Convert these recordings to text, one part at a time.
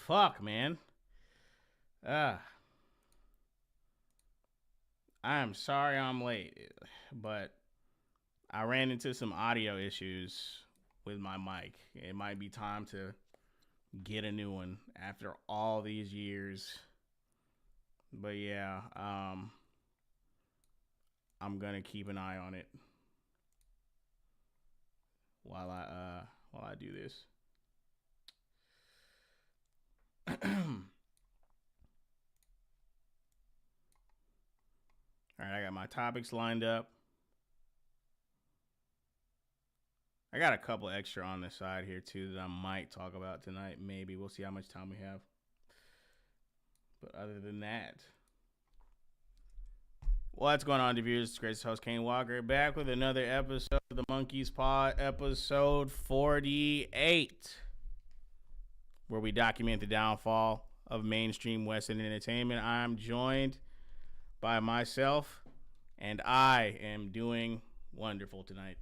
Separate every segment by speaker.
Speaker 1: Fuck, man. Uh, I'm sorry I'm late, but I ran into some audio issues with my mic. It might be time to get a new one after all these years. But yeah, I'm gonna keep an eye on it while I do this. All right, I got my topics lined up. I got a couple extra on the side here too that I might talk about tonight. Maybe we'll see how much time we have. But other than that, what's going on, viewers? It's Grace's host Kaine Walker back with another episode of the Monkey Paw, episode 48, where we document the downfall of mainstream Western entertainment. I'm joined by myself, and I am doing wonderful tonight.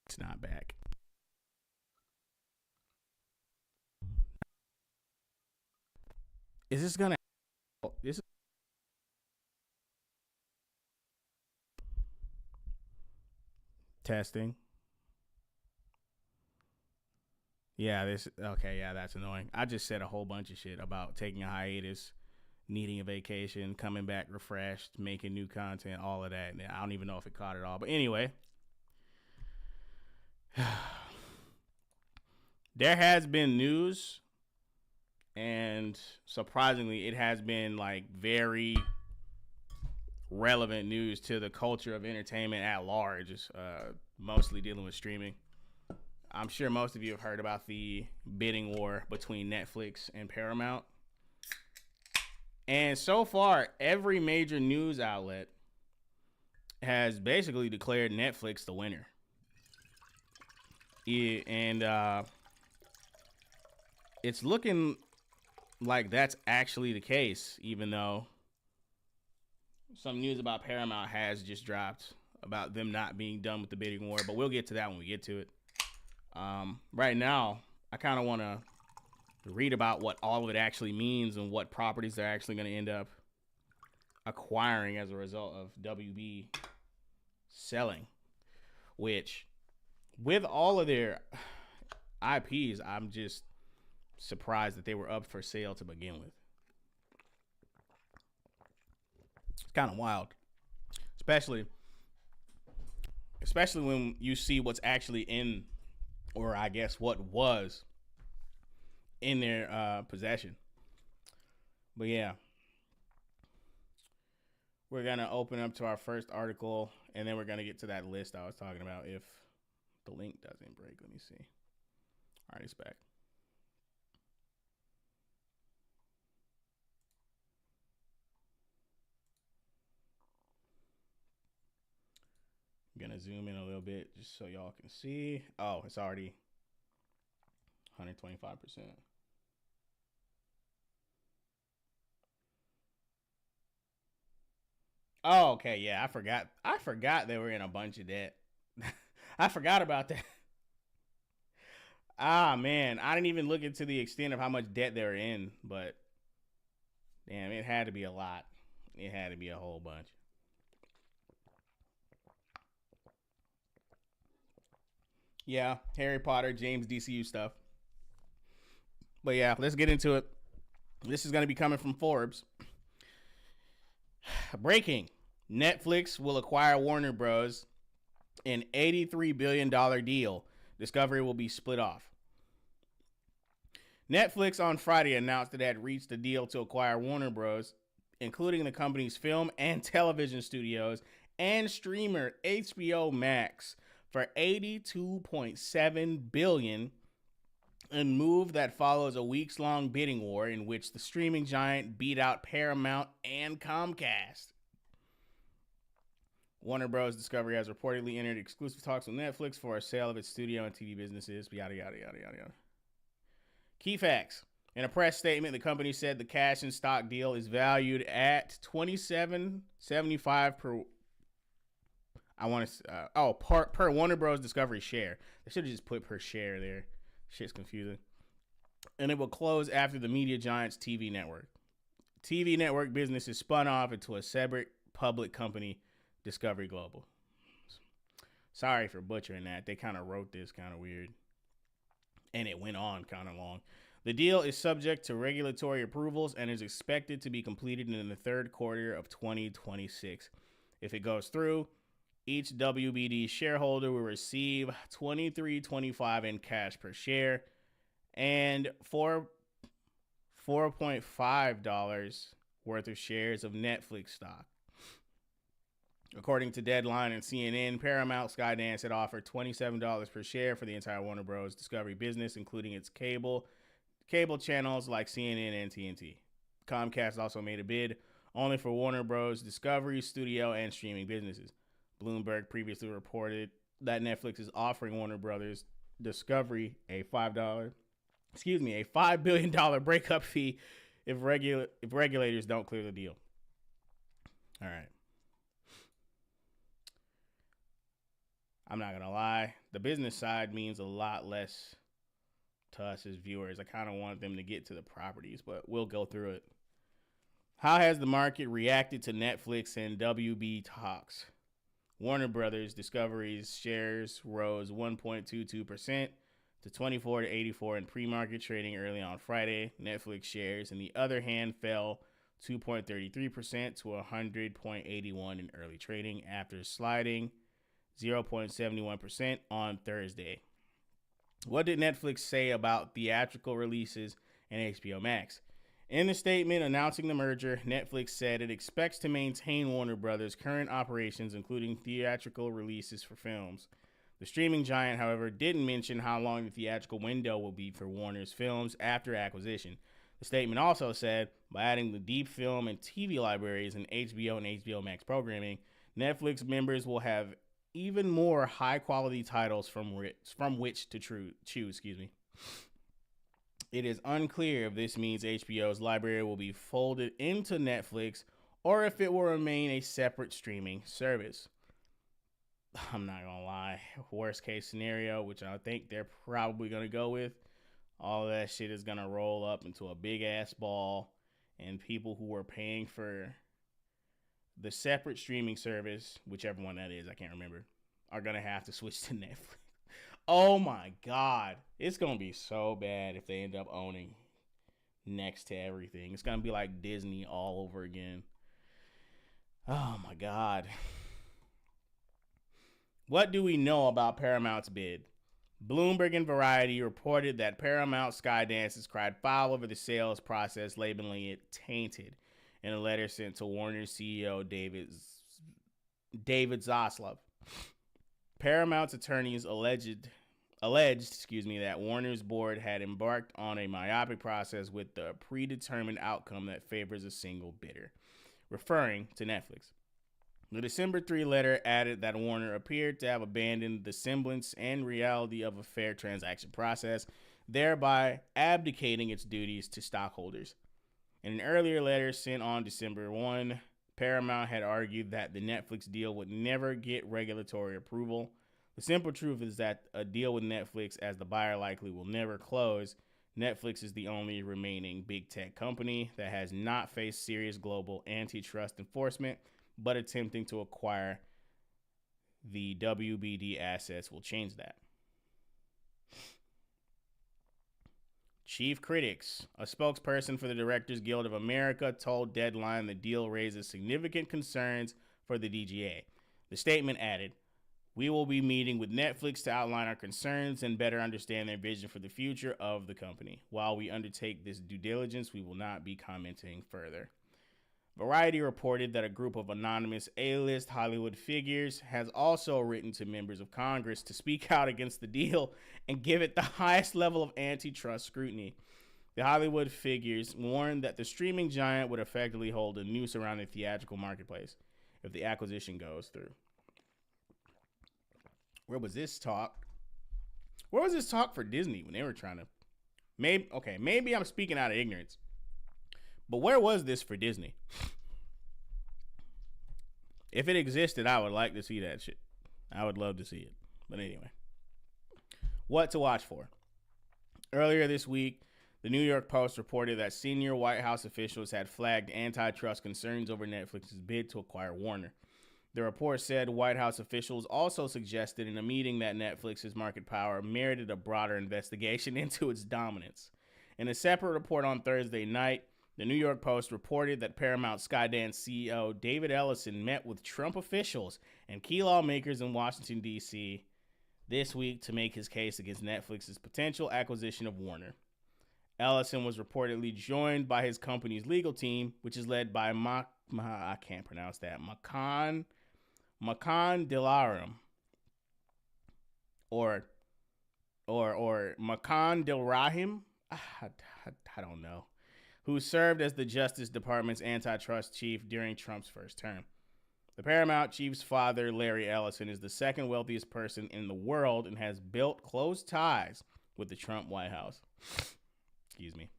Speaker 1: It's not back. Is this gonna? This is testing. Yeah, this okay. Yeah, that's annoying. I just said a whole bunch of shit about taking a hiatus, needing a vacation, coming back refreshed, making new content, all of that. And I don't even know if it caught it all. But anyway, there has been news, and surprisingly, it has been like very relevant news to the culture of entertainment at large, mostly dealing with streaming. I'm sure most of you have heard about the bidding war between Netflix and Paramount. And so far, every major news outlet has basically declared Netflix the winner. Yeah, and it's looking like that's actually the case, even though some news about Paramount has just dropped about them not being done with the bidding war. But we'll get to that when we get to it. Right now, I kind of want to read about what all of it actually means and what properties they're actually going to end up acquiring as a result of WB selling, which with all of their IPs, I'm just surprised that they were up for sale to begin with. It's kind of wild, especially when you see what's actually in, or I guess what was in their possession. But yeah, we're going to open up to our first article, and then we're going to get to that list I was talking about if the link doesn't break. Let me see. All right, it's back. I'm going to zoom in a little bit just so y'all can see. Oh, it's already 125%. Oh, okay, yeah, I forgot they were in a bunch of debt. I forgot about that. Ah, man, I didn't even look into the extent of how much debt they were in, but damn, it had to be a lot. It had to be a whole bunch. Yeah, Harry Potter, James DCU stuff. But yeah, let's get into it. This is going to be coming from Forbes. Breaking. Netflix will acquire Warner Bros. An $83 billion deal. Discovery will be split off. Netflix on Friday announced it had reached a deal to acquire Warner Bros., including the company's film and television studios and streamer HBO Max for $82.7 billion, a move that follows a weeks-long bidding war in which the streaming giant beat out Paramount and Comcast. Warner Bros. Discovery has reportedly entered exclusive talks with Netflix for a sale of its studio and TV businesses, yada, yada, yada, yada, yada. Key facts. In a press statement, the company said the cash and stock deal is valued at $27.75 per Warner Bros. Discovery share. They should have just put per share there. Shit's confusing. And it will close after the media giant's TV network. TV network business is spun off into a separate public company, Discovery Global. Sorry for butchering that. They kind of wrote this kind of weird. And it went on kind of long. The deal is subject to regulatory approvals and is expected to be completed in the third quarter of 2026. If it goes through, each WBD shareholder will receive $23.25 in cash per share and $4.5 worth of shares of Netflix stock. According to Deadline and CNN, Paramount Skydance had offered $27 per share for the entire Warner Bros. Discovery business, including its cable channels like CNN and TNT. Comcast also made a bid only for Warner Bros. Discovery, studio, and streaming businesses. Bloomberg previously reported that Netflix is offering Warner Bros. Discovery a $5 billion breakup fee if regulators don't clear the deal. All right. I'm not going to lie. The business side means a lot less to us as viewers. I kind of want them to get to the properties, but we'll go through it. How has the market reacted to Netflix and WB talks? Warner Brothers Discovery's shares rose 1.22% to 24.84 in pre-market trading early on Friday. Netflix shares, on the other hand, fell 2.33% to 100.81 in early trading after sliding 0.71% on Thursday. What did Netflix say about theatrical releases and HBO Max? In the statement announcing the merger, Netflix said it expects to maintain Warner Brothers' current operations, including theatrical releases for films. The streaming giant, however, didn't mention how long the theatrical window will be for Warner's films after acquisition. The statement also said, by adding the deep film and TV libraries in HBO and HBO Max programming, Netflix members will have even more high-quality titles from which to choose. It is unclear if this means HBO's library will be folded into Netflix or if it will remain a separate streaming service. I'm not going to lie. Worst case scenario, which I think they're probably going to go with, all that shit is going to roll up into a big-ass ball, and people who are paying for the separate streaming service, whichever one that is, I can't remember, are going to have to switch to Netflix. Oh my God. It's going to be so bad if they end up owning next to everything. It's going to be like Disney all over again. Oh my God. What do we know about Paramount's bid? Bloomberg and Variety reported that Paramount Skydance has cried foul over the sales process, labeling it tainted. In a letter sent to Warner's CEO David Zaslav, Paramount's attorneys alleged that Warner's board had embarked on a myopic process with the predetermined outcome that favors a single bidder, referring to Netflix. The December 3 letter added that Warner appeared to have abandoned the semblance and reality of a fair transaction process, thereby abdicating its duties to stockholders. In an earlier letter sent on December 1, Paramount had argued that the Netflix deal would never get regulatory approval. The simple truth is that a deal with Netflix as the buyer likely will never close. Netflix is the only remaining big tech company that has not faced serious global antitrust enforcement, but attempting to acquire the WBD assets will change that. Chief critics. A spokesperson for the Directors Guild of America told Deadline the deal raises significant concerns for the DGA. The statement added, "We will be meeting with Netflix to outline our concerns and better understand their vision for the future of the company. While we undertake this due diligence, we will not be commenting further." Variety reported that a group of anonymous A-list Hollywood figures has also written to members of Congress to speak out against the deal and give it the highest level of antitrust scrutiny. The Hollywood figures warned that the streaming giant would effectively hold a noose around the theatrical marketplace if the acquisition goes through. Where was this talk? Where was this talk for Disney when they were trying to... Maybe I'm speaking out of ignorance. But where was this for Disney? If it existed, I would like to see that shit. I would love to see it. But anyway. What to watch for? Earlier this week, the New York Post reported that senior White House officials had flagged antitrust concerns over Netflix's bid to acquire Warner. The report said White House officials also suggested in a meeting that Netflix's market power merited a broader investigation into its dominance. In a separate report on Thursday night, the New York Post reported that Paramount Skydance CEO David Ellison met with Trump officials and key lawmakers in Washington, D.C. this week to make his case against Netflix's potential acquisition of Warner. Ellison was reportedly joined by his company's legal team, which is led by I can't pronounce that, Makan Dilaram, or Makan Dilrahim, I don't know, who served as the Justice Department's antitrust chief during Trump's first term. The Paramount chief's father, Larry Ellison, is the second wealthiest person in the world and has built close ties with the Trump White House. Excuse me.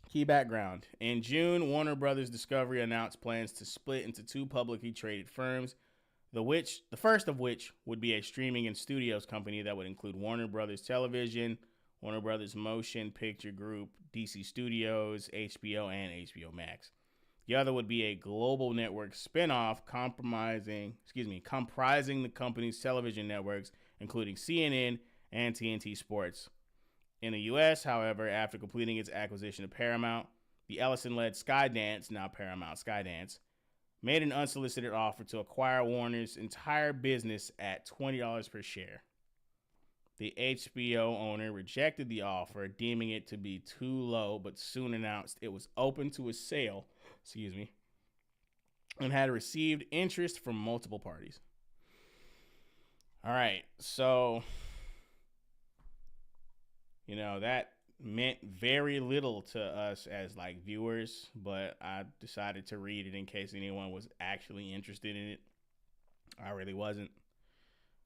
Speaker 1: Key background. In June, Warner Brothers Discovery announced plans to split into two publicly traded firms, the first of which would be a streaming and studios company that would include Warner Brothers Television, Warner Brothers Motion Picture Group, DC Studios, HBO, and HBO Max. The other would be a global network spinoff comprising the company's television networks, including CNN and TNT Sports. In the U.S., however, after completing its acquisition of Paramount, the Ellison-led Skydance, now Paramount Skydance, made an unsolicited offer to acquire Warner's entire business at $20 per share. The HBO owner rejected the offer, deeming it to be too low, but soon announced it was open to a sale, and had received interest from multiple parties. All right, so, that meant very little to us as viewers, but I decided to read it in case anyone was actually interested in it. I really wasn't.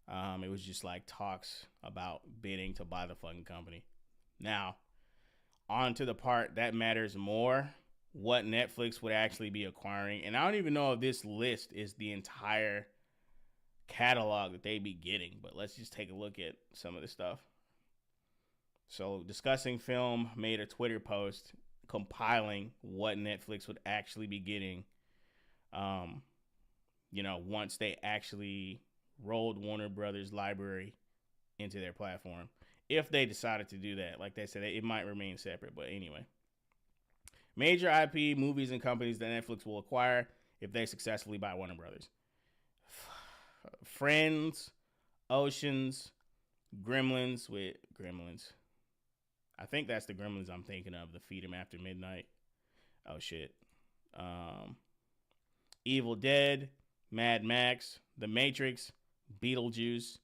Speaker 1: It was just talks about bidding to buy the fucking company. Now, on to the part that matters more, what Netflix would actually be acquiring. And I don't even know if this list is the entire catalog that they'd be getting, but let's just take a look at some of the stuff. So, Discussing Film made a Twitter post compiling what Netflix would actually be getting, once they actually rolled Warner Brothers library into their platform. If they decided to do that, like they said, it might remain separate. But anyway, major IP movies and companies that Netflix will acquire if they successfully buy Warner Brothers: Friends, Oceans, Gremlins. I think that's the Gremlins I'm thinking of. The Feed 'em After Midnight. Oh shit. Evil Dead, Mad Max, The Matrix, Beetlejuice,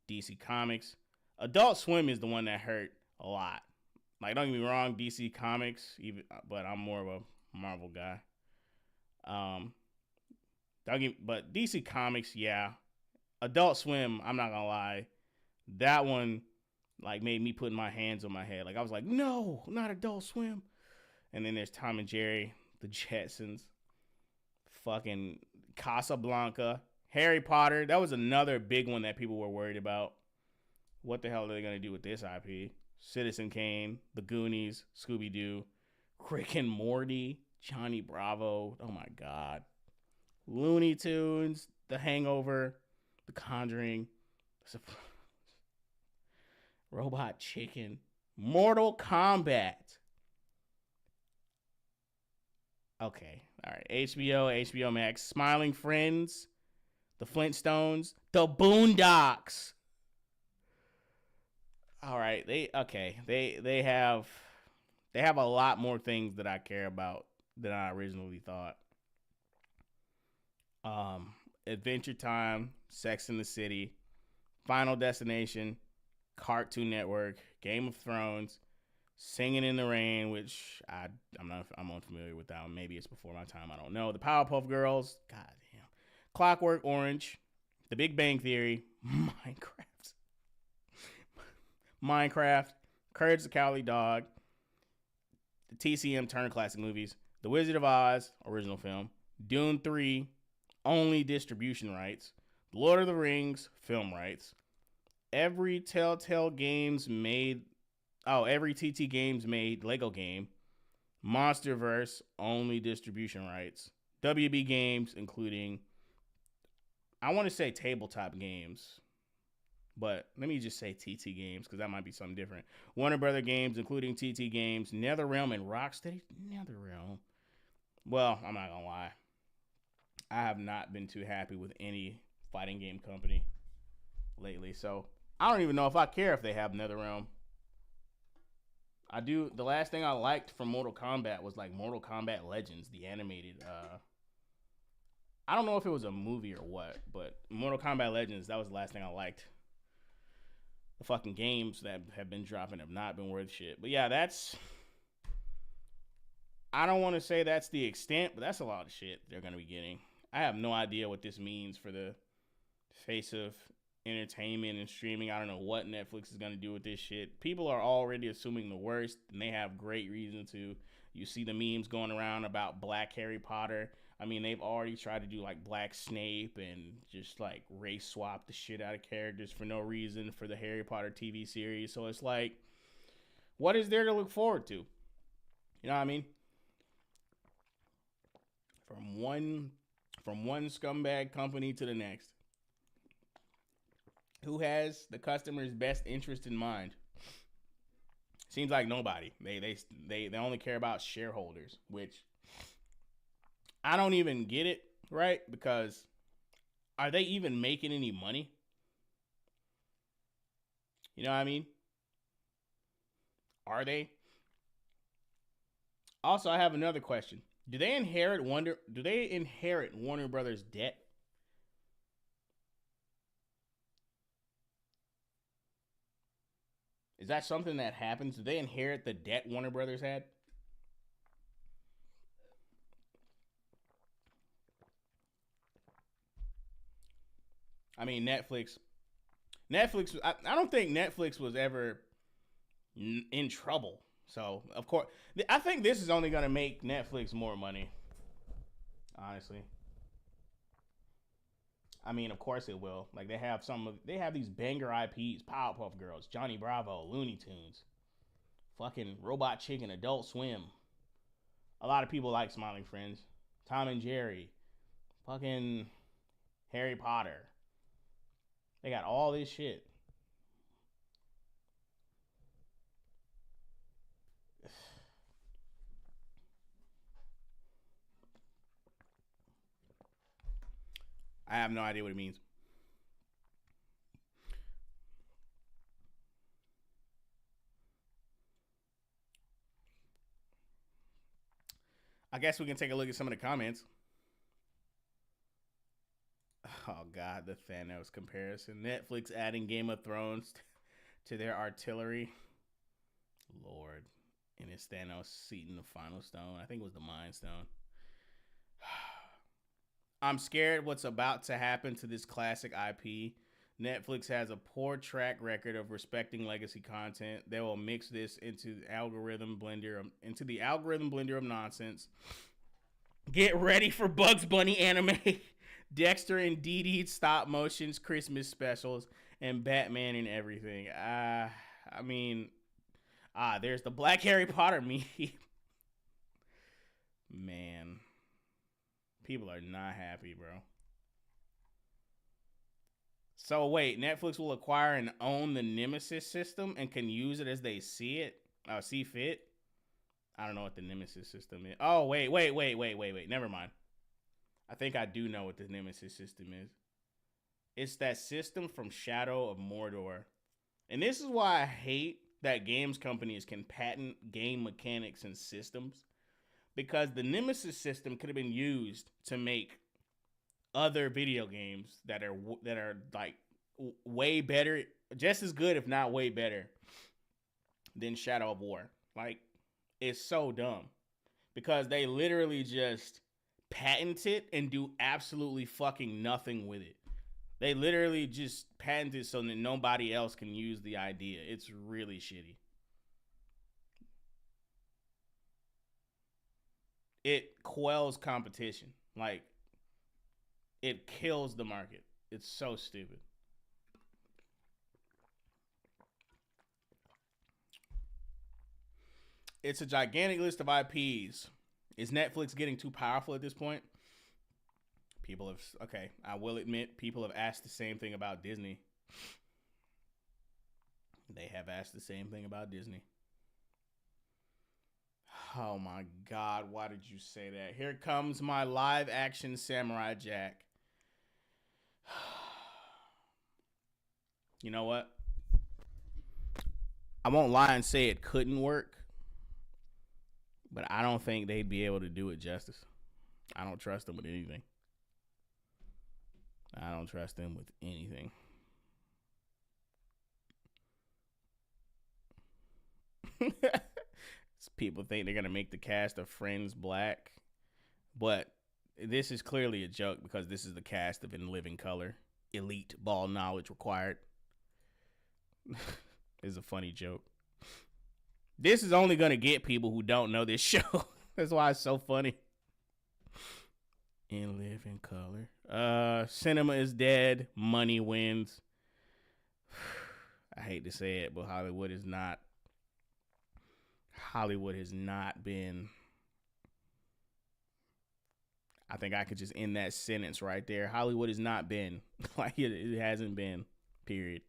Speaker 1: DC Comics. Adult Swim is the one that hurt a lot. Don't get me wrong, DC Comics, but I'm more of a Marvel guy. But DC Comics, yeah. Adult Swim, I'm not gonna lie, that one made me put my hands on my head. I was like, no, not Adult Swim. And then there's Tom and Jerry, The Jetsons, fucking Casablanca, Harry Potter. That was another big one that people were worried about. What the hell are they going to do with this IP? Citizen Kane, The Goonies, Scooby-Doo, Rick and Morty, Johnny Bravo. Oh my God. Looney Tunes, The Hangover, The Conjuring, Robot Chicken. Mortal Kombat. Okay. All right. HBO Max. Smiling Friends. The Flintstones. The Boondocks. All right. They have a lot more things that I care about than I originally thought. Adventure Time, Sex in the City, Final Destination, Cartoon Network, Game of Thrones, Singing in the Rain, which I'm unfamiliar with that one. Maybe it's before my time. I don't know. The Powerpuff Girls, goddamn, Clockwork Orange, The Big Bang Theory, Minecraft, Courage the Cowardly Dog, the TCM Turner Classic Movies, The Wizard of Oz, original film, Dune 3, only distribution rights, Lord of the Rings, film rights, every Telltale Games made, every TT Games made Lego game, Monsterverse, only distribution rights, WB Games, including, I want to say tabletop games, but let me just say TT Games because that might be something different. Warner Brother Games, including TT Games, NetherRealm, and Rocksteady. NetherRealm. Well, I'm not gonna lie. I have not been too happy with any fighting game company lately, so I don't even know if I care if they have NetherRealm. I do. The last thing I liked from Mortal Kombat was like Mortal Kombat Legends, the animated. I don't know if it was a movie or what, but Mortal Kombat Legends, that was the last thing I liked. The fucking games that have been dropping have not been worth shit. But yeah, I don't want to say that's the extent, but that's a lot of shit they're going to be getting. I have no idea what this means for the face of entertainment and streaming. I don't know what Netflix is going to do with this shit. People are already assuming the worst, and they have great reason to. You see the memes going around about Black Harry Potter. I mean, they've already tried to do like Black Snape and just like race swap the shit out of characters for no reason for the Harry Potter TV series. So it's like, what is there to look forward to? You know what I mean? From one scumbag company to the next. Who has the customer's best interest in mind? Seems like nobody. They only care about shareholders, which I don't even get it, right? Because are they even making any money? You know what I mean? Are they? Also, I have another question. Do they inherit Warner Brothers debt? Is that something that happens? Do they inherit the debt Warner Brothers had? I mean, Netflix. I don't think Netflix was ever in trouble. So, of course, I think this is only going to make Netflix more money. Honestly. I mean, of course it will. Like they have these banger IPs, Powerpuff Girls, Johnny Bravo, Looney Tunes, fucking Robot Chicken, Adult Swim. A lot of people like Smiling Friends, Tom and Jerry, fucking Harry Potter. They got all this shit. I have no idea what it means. I guess we can take a look at some of the comments. Oh God, the Thanos comparison. Netflix adding Game of Thrones to their artillery. Lord. And it's Thanos seating the final stone. I think it was the Mind Stone. I'm scared what's about to happen to this classic IP. Netflix has a poor track record of respecting legacy content. They will mix this into the algorithm blender of nonsense. Get ready for Bugs Bunny anime, Dexter and Dee Dee stop motions, Christmas specials, and Batman and everything. There's the Black Harry Potter meme. Man, people are not happy, bro. So wait, Netflix will acquire and own the Nemesis system and can use it as they see fit. I don't know what the Nemesis system is. Oh, wait. Never mind. I think I do know what the Nemesis system is. It's that system from Shadow of Mordor. And this is why I hate that games companies can patent game mechanics and systems. Because the Nemesis system could have been used to make other video games that are like way better, just as good, if not way better, than Shadow of War. Like, it's so dumb because they literally just patent it and do absolutely fucking nothing with it. They literally just patent it so that nobody else can use the idea. It's really shitty. It quells competition. Like, it kills the market. It's so stupid. It's a gigantic list of IPs. Is Netflix getting too powerful at this point? I will admit, people have asked the same thing about Disney. They have asked the same thing about Disney. Oh my God, why did you say that? Here comes my live action Samurai Jack. You know what? I won't lie and say it couldn't work, but I don't think they'd be able to do it justice. I don't trust them with anything. People think they're going to make the cast of Friends black, but this is clearly a joke because this is the cast of In Living Color. Elite ball knowledge required. It's a funny joke. This is only going to get people who don't know this show. That's why it's so funny. In Living Color. Cinema is dead. Money wins. I hate to say it, but Hollywood has not been. I think I could just end that sentence right there. Hollywood has not been. Like, it hasn't been. Period.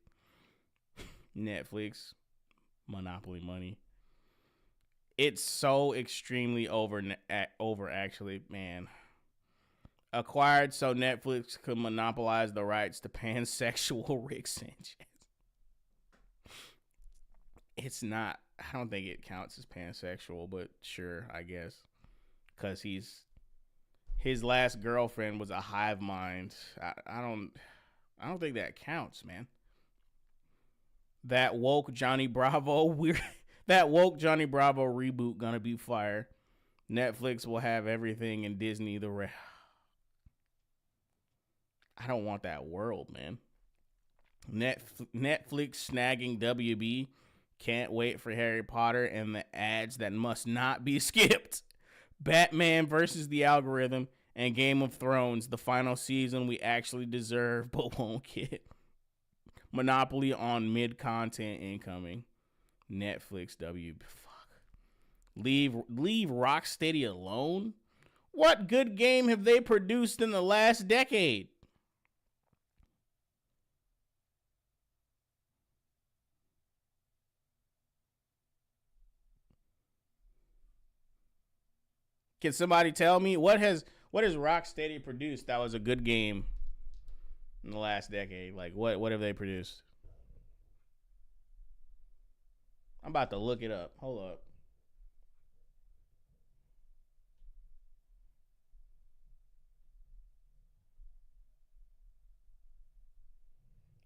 Speaker 1: Netflix. Monopoly money. It's so extremely over actually, man. Acquired so Netflix could monopolize the rights to pansexual Rick Sanchez. It's not. I don't think it counts as pansexual, but sure, I guess. Because his last girlfriend was a hive mind. I don't think that counts, man. That woke Johnny Bravo reboot gonna be fire. Netflix will have everything and Disney the rest. I don't want that world, man. Netflix snagging WB. Can't wait for Harry Potter and the ads that must not be skipped. Batman versus the algorithm and Game of Thrones, the final season we actually deserve but won't get. Monopoly on mid-content incoming. Netflix WB. Fuck. Leave Rocksteady alone? What good game have they produced in the last decade? Can somebody tell me what has Rocksteady produced that was a good game in the last decade? Like, what have they produced? I'm about to look it up. Hold up.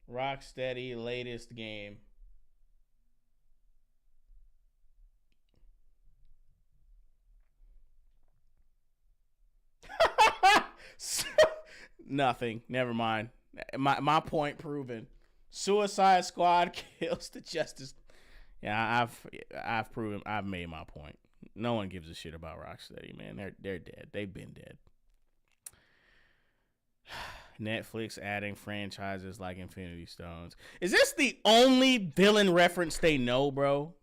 Speaker 1: Rocksteady latest game. Nothing. Never mind. My point proven. Suicide Squad kills the Justice. Yeah, I've proven. I've made my point. No one gives a shit about Rocksteady, man. They're dead. They've been dead. Netflix adding franchises like Infinity Stones. Is this the only villain reference they know, bro?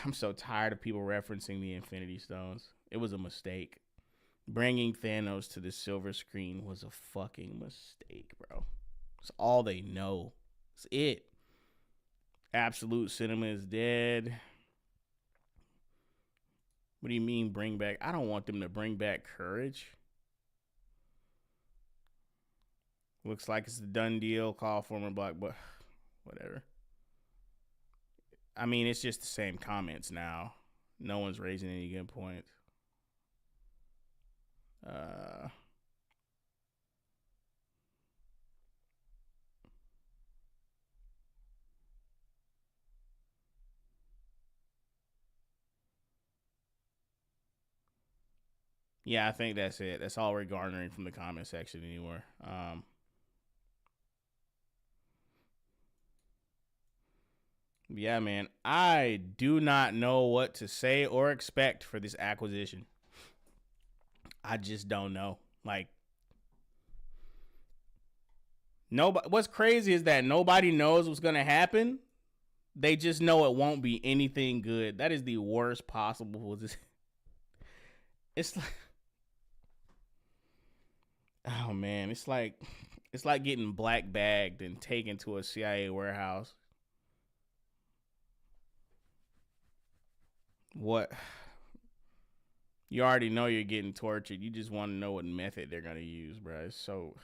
Speaker 1: I'm so tired of people referencing the Infinity Stones. It was a mistake. Bringing Thanos to the silver screen was a fucking mistake, bro. It's all they know. It's it. Absolute cinema is dead. What do you mean bring back? I don't want them to bring back Courage. Looks like it's a done deal. Call former black, but whatever. I mean, it's just the same comments now. No one's raising any good points. Yeah, I think that's it. That's all we're garnering from the comment section anymore. Yeah, man. I do not know what to say or expect for this acquisition. I just don't know. Like, nobody. What's crazy is that nobody knows what's gonna happen. They just know it won't be anything good. That is the worst possible. It's like, oh man, it's like getting black bagged and taken to a CIA warehouse. What? You already know you're getting tortured. You just want to know what method they're gonna use, bro. It's so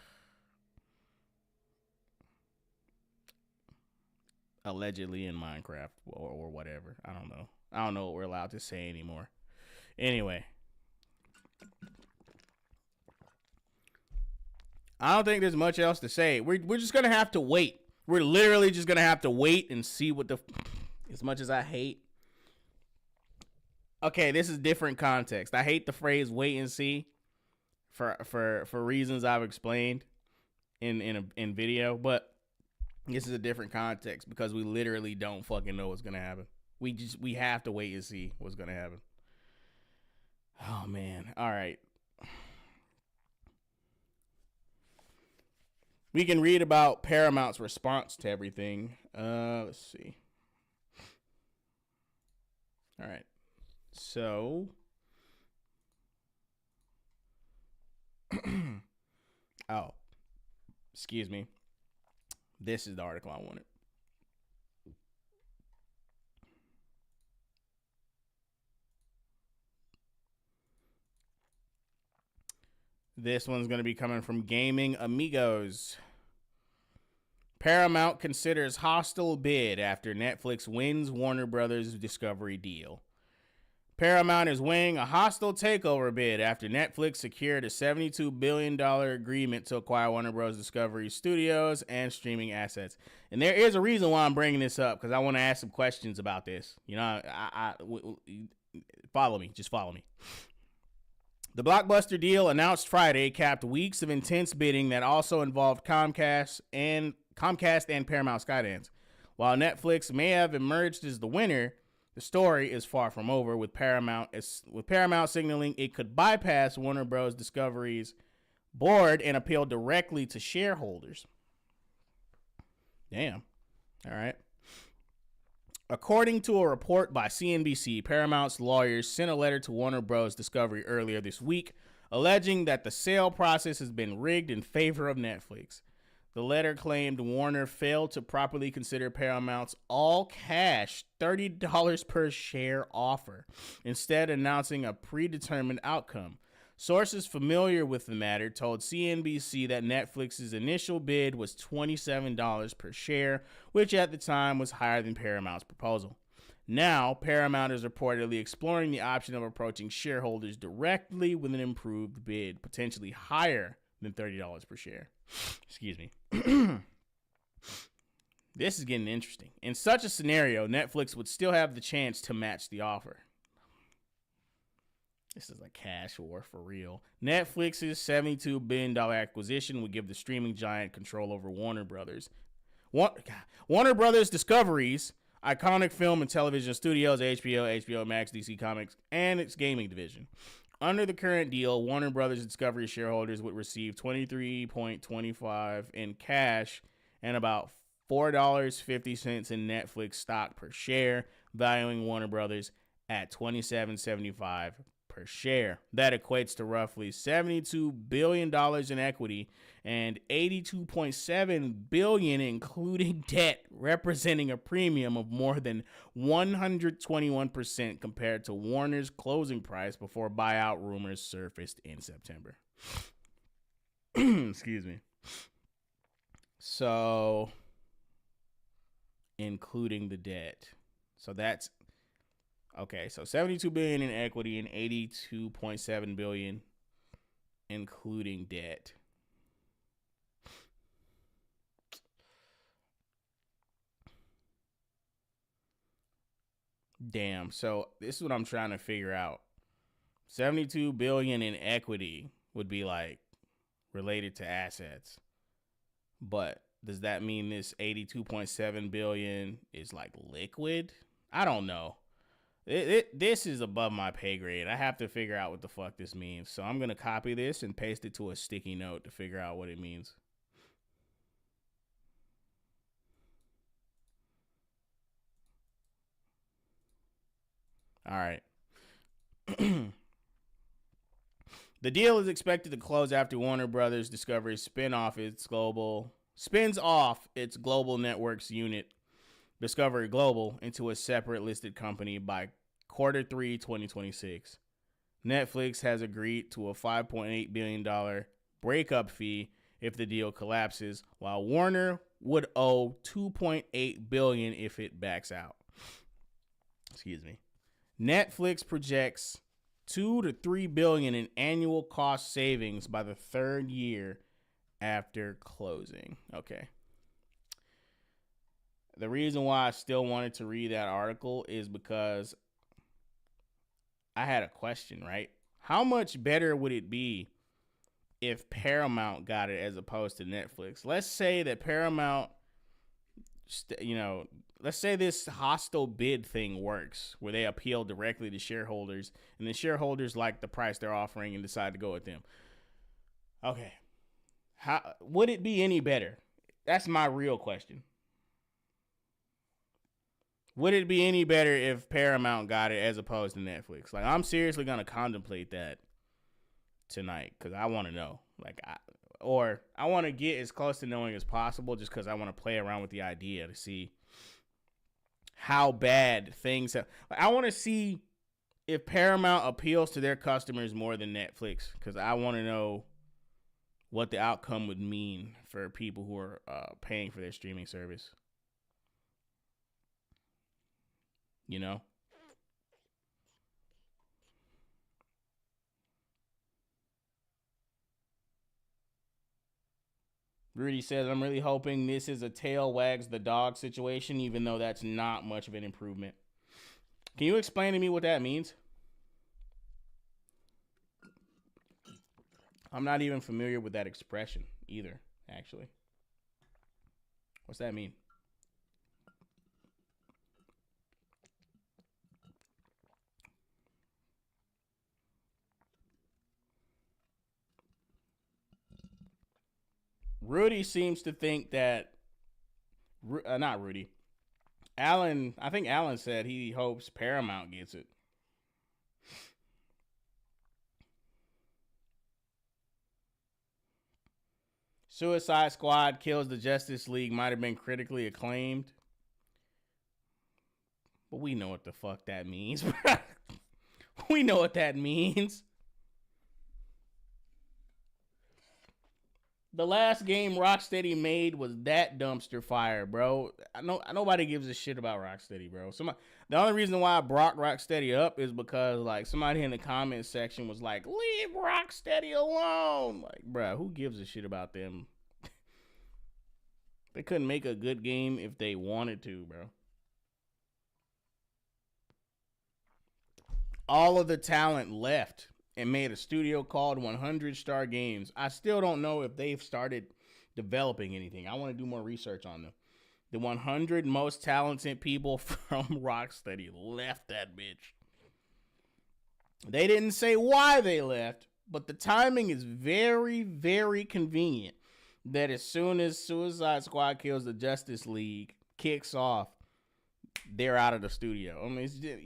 Speaker 1: allegedly in Minecraft or whatever. I don't know. I don't know what we're allowed to say anymore. Anyway, I don't think there's much else to say. We're just gonna have to wait. We're literally just gonna have to wait and see what the. As much as I hate. Okay, this is different context. I hate the phrase "wait and see" for reasons I've explained in video, but this is a different context because we literally don't fucking know what's gonna happen. We have to wait and see what's gonna happen. Oh man. All right. We can read about Paramount's response to everything. Let's see. All right. So, oh, excuse me. This is the article I wanted. This one's going to be coming from Gaming Amigos. Paramount considers hostile bid after Netflix wins Warner Brothers Discovery deal. Paramount is weighing a hostile takeover bid after Netflix secured a $72 billion agreement to acquire Warner Bros. Discovery Studios and streaming assets. And there is a reason why I'm bringing this up, because I want to ask some questions about this. You know, follow me. Just follow me. The blockbuster deal announced Friday capped weeks of intense bidding that also involved Comcast and Paramount Skydance. While Netflix may have emerged as the winner, the story is far from over, with Paramount signaling it could bypass Warner Bros. Discovery's board and appeal directly to shareholders. Damn. All right. According to a report by CNBC, Paramount's lawyers sent a letter to Warner Bros. Discovery earlier this week, alleging that the sale process has been rigged in favor of Netflix. The letter claimed Warner failed to properly consider Paramount's all-cash $30 per share offer, instead announcing a predetermined outcome. Sources familiar with the matter told CNBC that Netflix's initial bid was $27 per share, which at the time was higher than Paramount's proposal. Now, Paramount is reportedly exploring the option of approaching shareholders directly with an improved bid, potentially higher than $30 per share. Excuse me. This is getting interesting. In such a scenario, Netflix would still have the chance to match the offer. This is a cash war for real. Netflix's $72 billion acquisition would give the streaming giant control over Warner Brothers. Warner Brothers Discovery's iconic film and television studios, HBO Max, DC Comics, and its gaming division. Under the current deal, Warner Brothers Discovery shareholders would receive $23.25 in cash and about $4.50 in Netflix stock per share, valuing Warner Brothers at $27.75 per share. That equates to roughly $72 billion in equity and $82.7 billion including debt, representing a premium of more than 121% compared to Warner's closing price before buyout rumors surfaced in September. Excuse me. So, including the debt. So that's okay. So $72 billion in equity and $82.7 billion including debt. Damn. So this is what I'm trying to figure out. $72 billion in equity would be like related to assets. But does that mean this $82.7 billion is like liquid? I don't know. This is above my pay grade. I have to figure out what the fuck this means. So I'm going to copy this and paste it to a sticky note to figure out what it means. All right. The deal is expected to close after Warner Brothers Discovery spins off its global networks unit, Discovery Global, into a separate listed company by Q3 2026. Netflix has agreed to a $5.8 billion breakup fee if the deal collapses, while Warner would owe $2.8 billion if it backs out. Excuse me. Netflix projects $2 to $3 billion in annual cost savings by the third year after closing. Okay. The reason why I still wanted to read that article is because I had a question, right? How much better would it be if Paramount got it as opposed to Netflix? Let's say that Paramount, let's say this hostile bid thing works where they appeal directly to shareholders and the shareholders like the price they're offering and decide to go with them. Okay. How would it be any better? That's my real question. Would it be any better if Paramount got it as opposed to Netflix? Like, I'm seriously going to contemplate that tonight because I want to know. I want to get as close to knowing as possible just because I want to play around with the idea to see how bad things have. I want to see if Paramount appeals to their customers more than Netflix because I want to know what the outcome would mean for people who are paying for their streaming service. You know? Rudy says, I'm really hoping this is a tail wags the dog situation, even though that's not much of an improvement. Can you explain to me what that means? I'm not even familiar with that expression either, actually. What's that mean? Rudy seems to think that, not Rudy, Alan, I think Alan said he hopes Paramount gets it. Suicide Squad Kills the Justice League might have been critically acclaimed. But we know what the fuck that means. We know what that means. The last game Rocksteady made was that dumpster fire, bro. I know nobody gives a shit about Rocksteady, bro. The only reason why I brought Rocksteady up is because like somebody in the comment section was like, "Leave Rocksteady alone." Like, bro, who gives a shit about them? They couldn't make a good game if they wanted to, bro. All of the talent left and made a studio called 100 Star Games. I still don't know if they've started developing anything. I want to do more research on them. The 100 most talented people from Rocksteady left that bitch. They didn't say why they left, but the timing is very, very convenient that as soon as Suicide Squad Kills the Justice League kicks off, they're out of the studio. I mean, it's just,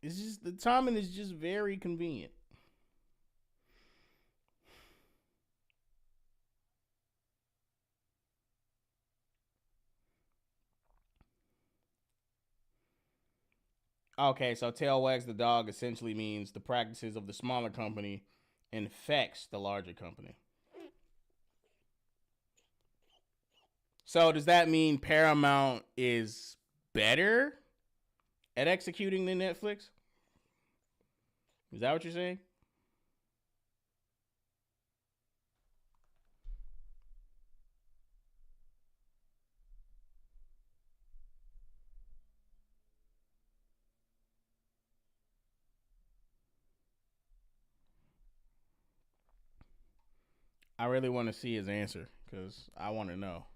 Speaker 1: It's just the timing is just very convenient. Okay, so tail wags the dog essentially means the practices of the smaller company infects the larger company. So does that mean Paramount is better at executing than Netflix? Is that what you're saying? I really want to see his answer because I want to know.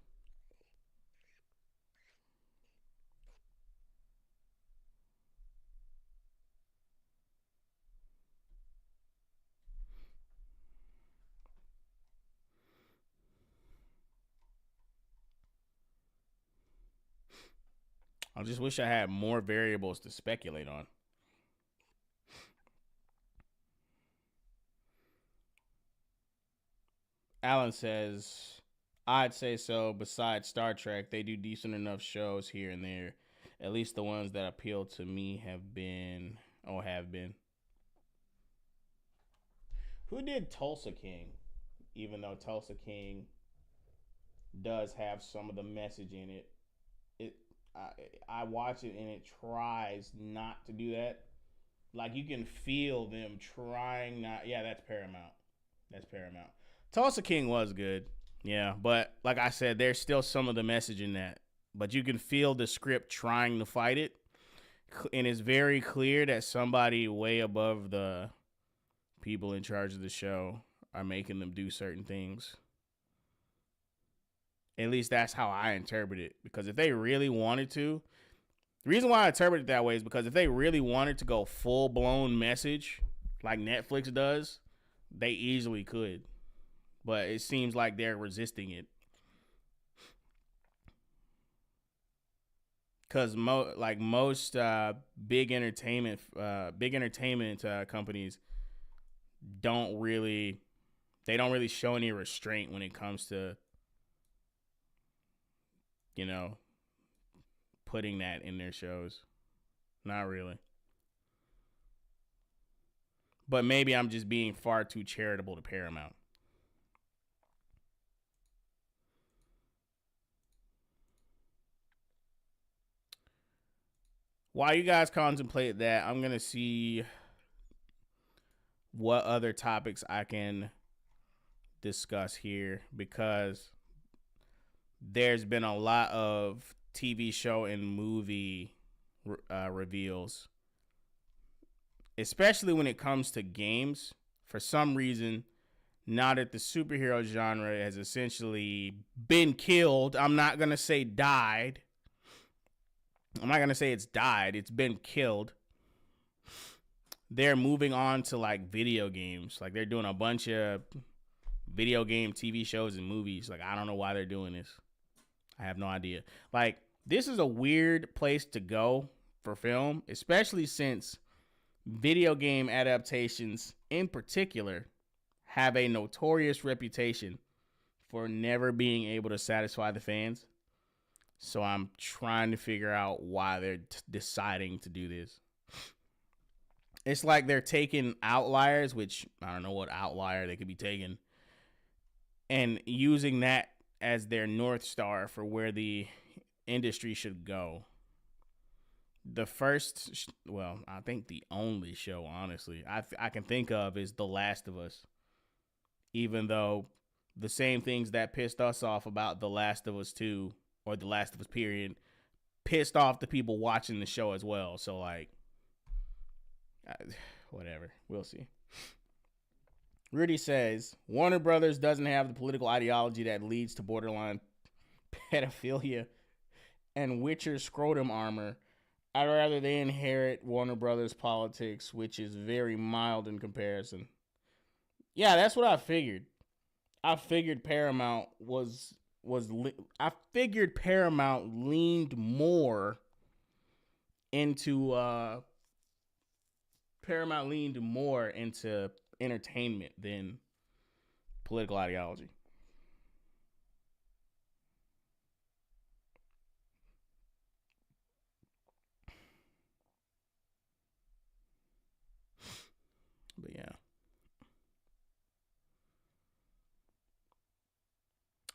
Speaker 1: I just wish I had more variables to speculate on. Alan says, I'd say so. Besides Star Trek, they do decent enough shows here and there. At least the ones that appeal to me have been. Who did Tulsa King? Even though Tulsa King does have some of the message in it, it I watch it and it tries not to do that. Like you can feel them trying not. Yeah, that's Paramount. That's Paramount. Tulsa King was good. Yeah, but like I said, there's still some of the message in that. But you can feel the script trying to fight it. And it's very clear that somebody way above the people in charge of the show are making them do certain things. At least that's how I interpret it. Because if they really wanted to, the reason why I interpret it that way is because if they really wanted to go full blown message like Netflix does, they easily could. But it seems like they're resisting it. Because most big entertainment companies don't really they don't really show any restraint when it comes to you know putting that in their shows. Not really. But maybe I'm just being far too charitable to Paramount. While you guys contemplate that, I'm going to see what other topics I can discuss here because there's been a lot of TV show and movie reveals, especially when it comes to games. For some reason, now that the superhero genre has essentially been killed, I'm not going to say died. I'm not going to say it's died. It's been killed. They're moving on to like video games. Like they're doing a bunch of video game TV shows and movies. Like I don't know why they're doing this. I have no idea. Like this is a weird place to go for film, especially since video game adaptations in particular have a notorious reputation for never being able to satisfy the fans. So I'm trying to figure out why they're deciding to do this. It's like they're taking outliers, which I don't know what outlier they could be taking, and using that as their North Star for where the industry should go. The first, well, I think the only show, honestly, I can think of is The Last of Us. Even though the same things that pissed us off about The Last of Us 2 or The Last of Us period pissed off the people watching the show as well. So, like, whatever. We'll see. Rudy says, Warner Brothers doesn't have the political ideology that leads to borderline pedophilia and Witcher scrotum armor. I'd rather they inherit Warner Brothers politics, which is very mild in comparison. Yeah, that's what I figured. I figured Paramount I figured Paramount leaned more into Paramount leaned more into entertainment than political ideology. But yeah.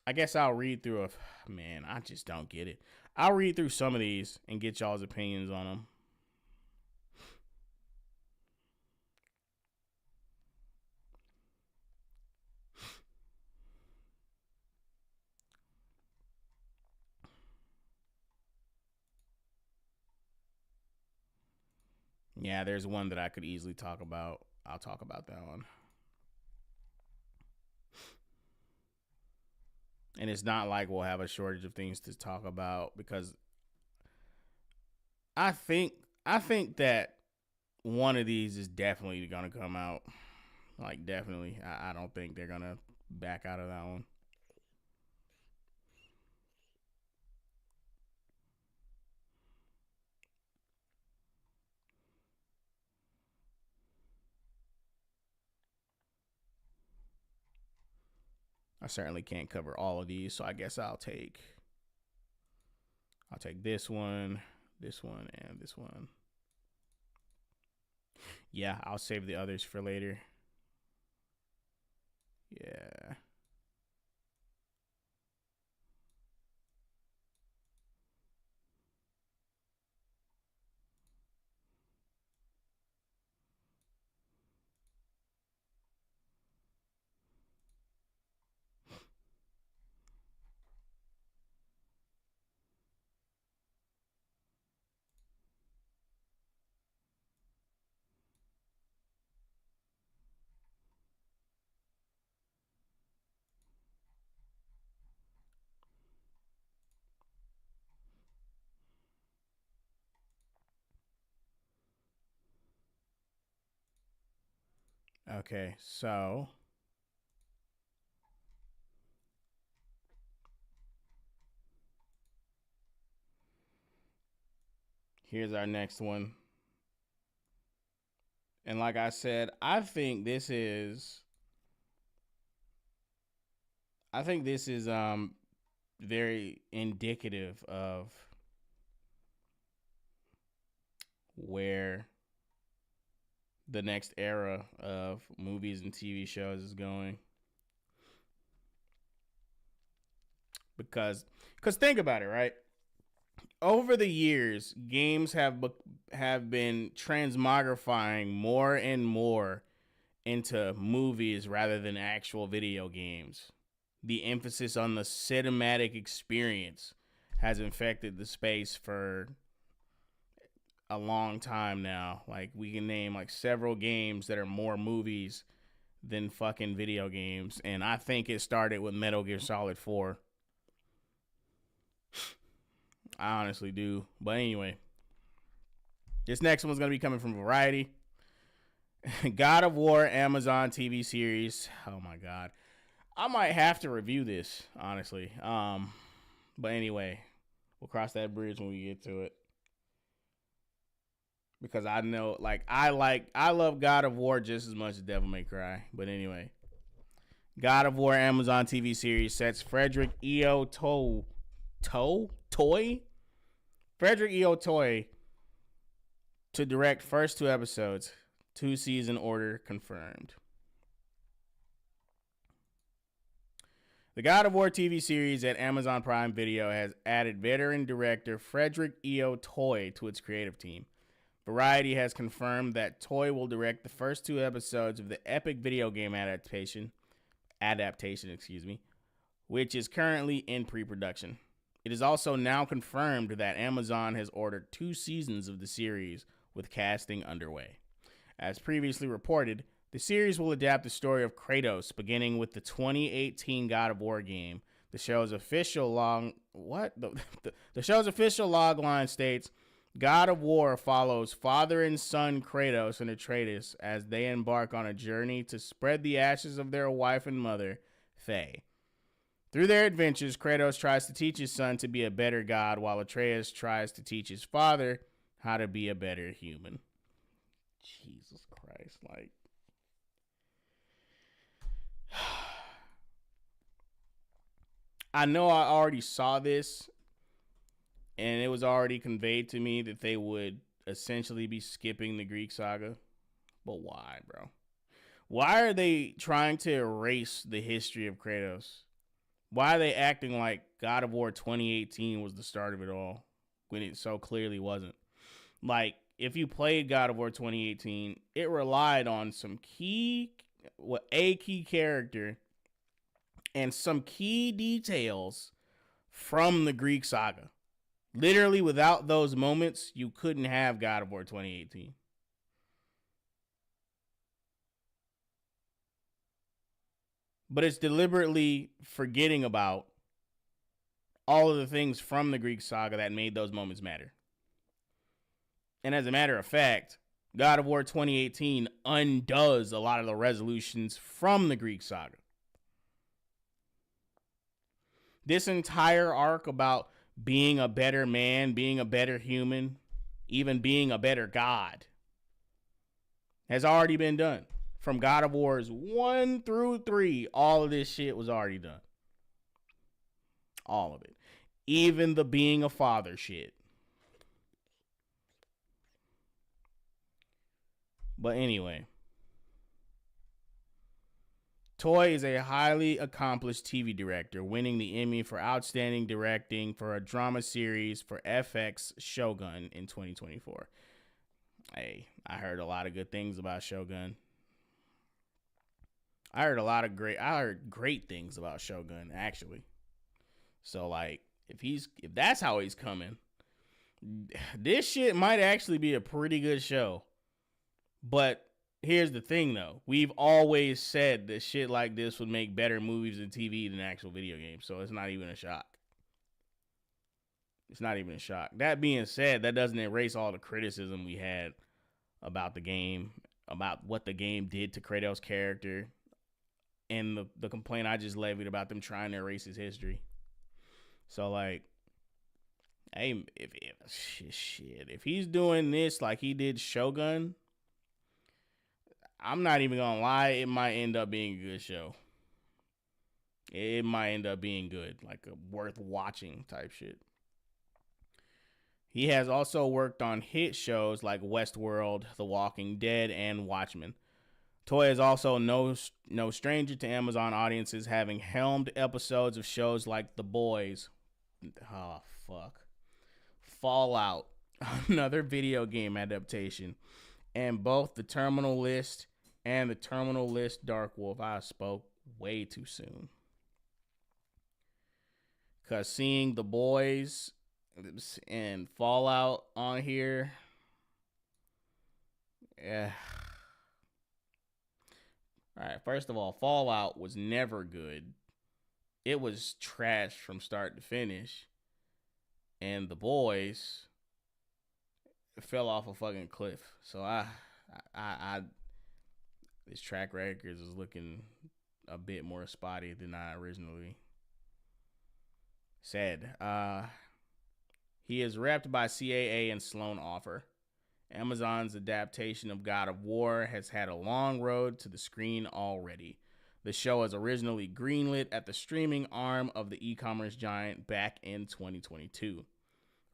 Speaker 1: I guess I'll read through man, I just don't get it. I'll read through some of these and get y'all's opinions on them. Yeah, there's one that I could easily talk about. I'll talk about that one. And it's not like we'll have a shortage of things to talk about because I think that one of these is definitely gonna come out. Like definitely. I don't think they're gonna back out of that one. I certainly can't cover all of these, so I guess I'll take this one, and this one. Yeah, I'll save the others for later. Yeah. Okay, so here's our next one. And like I said, I think this is very indicative of where the next era of movies and TV shows is going. Because think about it, right? Over the years, games have been transmogrifying more and more into movies rather than actual video games. The emphasis on the cinematic experience has infected the space for a long time now. Like we can name like several games that are more movies than fucking video games, and I think it started with Metal Gear Solid 4. I honestly do. But anyway, this next one's going to be coming from Variety. God of War Amazon TV series. Oh my god. I might have to review this, honestly. But anyway, we'll cross that bridge when we get to it. Because I know I love God of War just as much as Devil May Cry. But anyway. God of War Amazon TV series sets Frederick E.O. Frederick E.O. Toy to direct first 2 episodes. 2-season order confirmed. The God of War TV series at Amazon Prime Video has added veteran director Frederick E.O. Toy to its creative team. Variety has confirmed that Toy will direct the first 2 episodes of the epic video game adaptation, which is currently in pre-production. It is also now confirmed that Amazon has ordered 2 seasons of the series with casting underway. As previously reported, the series will adapt the story of Kratos, beginning with the 2018 God of War game. The show's official logline states, God of War follows father and son Kratos and Atreus as they embark on a journey to spread the ashes of their wife and mother, Faye. Through their adventures, Kratos tries to teach his son to be a better god, while Atreus tries to teach his father how to be a better human. Jesus Christ. Like, I know I already saw this, and it was already conveyed to me that they would essentially be skipping the Greek saga. But why, bro? Why are they trying to erase the history of Kratos? Why are they acting like God of War 2018 was the start of it all when it so clearly wasn't? Like, if you played God of War 2018, it relied on a key character and some key details from the Greek saga. Literally, without those moments, you couldn't have God of War 2018. But it's deliberately forgetting about all of the things from the Greek saga that made those moments matter. And as a matter of fact, God of War 2018 undoes a lot of the resolutions from the Greek saga. This entire arc about being a better man, being a better human, even being a better god, has already been done. From God of Wars 1 through 3, all of this shit was already done. All of it. Even the being a father shit. But anyway, Toy is a highly accomplished TV director, winning the Emmy for Outstanding Directing for a drama series for FX Shogun in 2024. Hey, I heard a lot of good things about Shogun. I heard great things about Shogun, actually. So, like, if that's how he's coming, this shit might actually be a pretty good show. But here's the thing, though. We've always said that shit like this would make better movies and TV than actual video games. So it's not even a shock. It's not even a shock. That being said, that doesn't erase all the criticism we had about the game, about what the game did to Kratos' character, and the complaint I just levied about them trying to erase his history. So, like, hey, if he's doing this like he did Shogun, I'm not even gonna lie, it might end up being a good show. It might end up being good, like a worth watching type shit. He has also worked on hit shows like Westworld, The Walking Dead, and Watchmen. Toy is also no stranger to Amazon audiences, having helmed episodes of shows like The Boys. Oh, fuck. Fallout, another video game adaptation, and both The Terminal List and The Terminal List Dark Wolf. I spoke way too soon. Because seeing The Boys and Fallout on here, yeah. All right, first of all, Fallout was never good. It was trash from start to finish. And The Boys fell off a fucking cliff. So this track record is looking a bit more spotty than I originally said. He is repped by CAA and Sloan Offer. Amazon's adaptation of God of War has had a long road to the screen already. The show was originally greenlit at the streaming arm of the e-commerce giant back in 2022.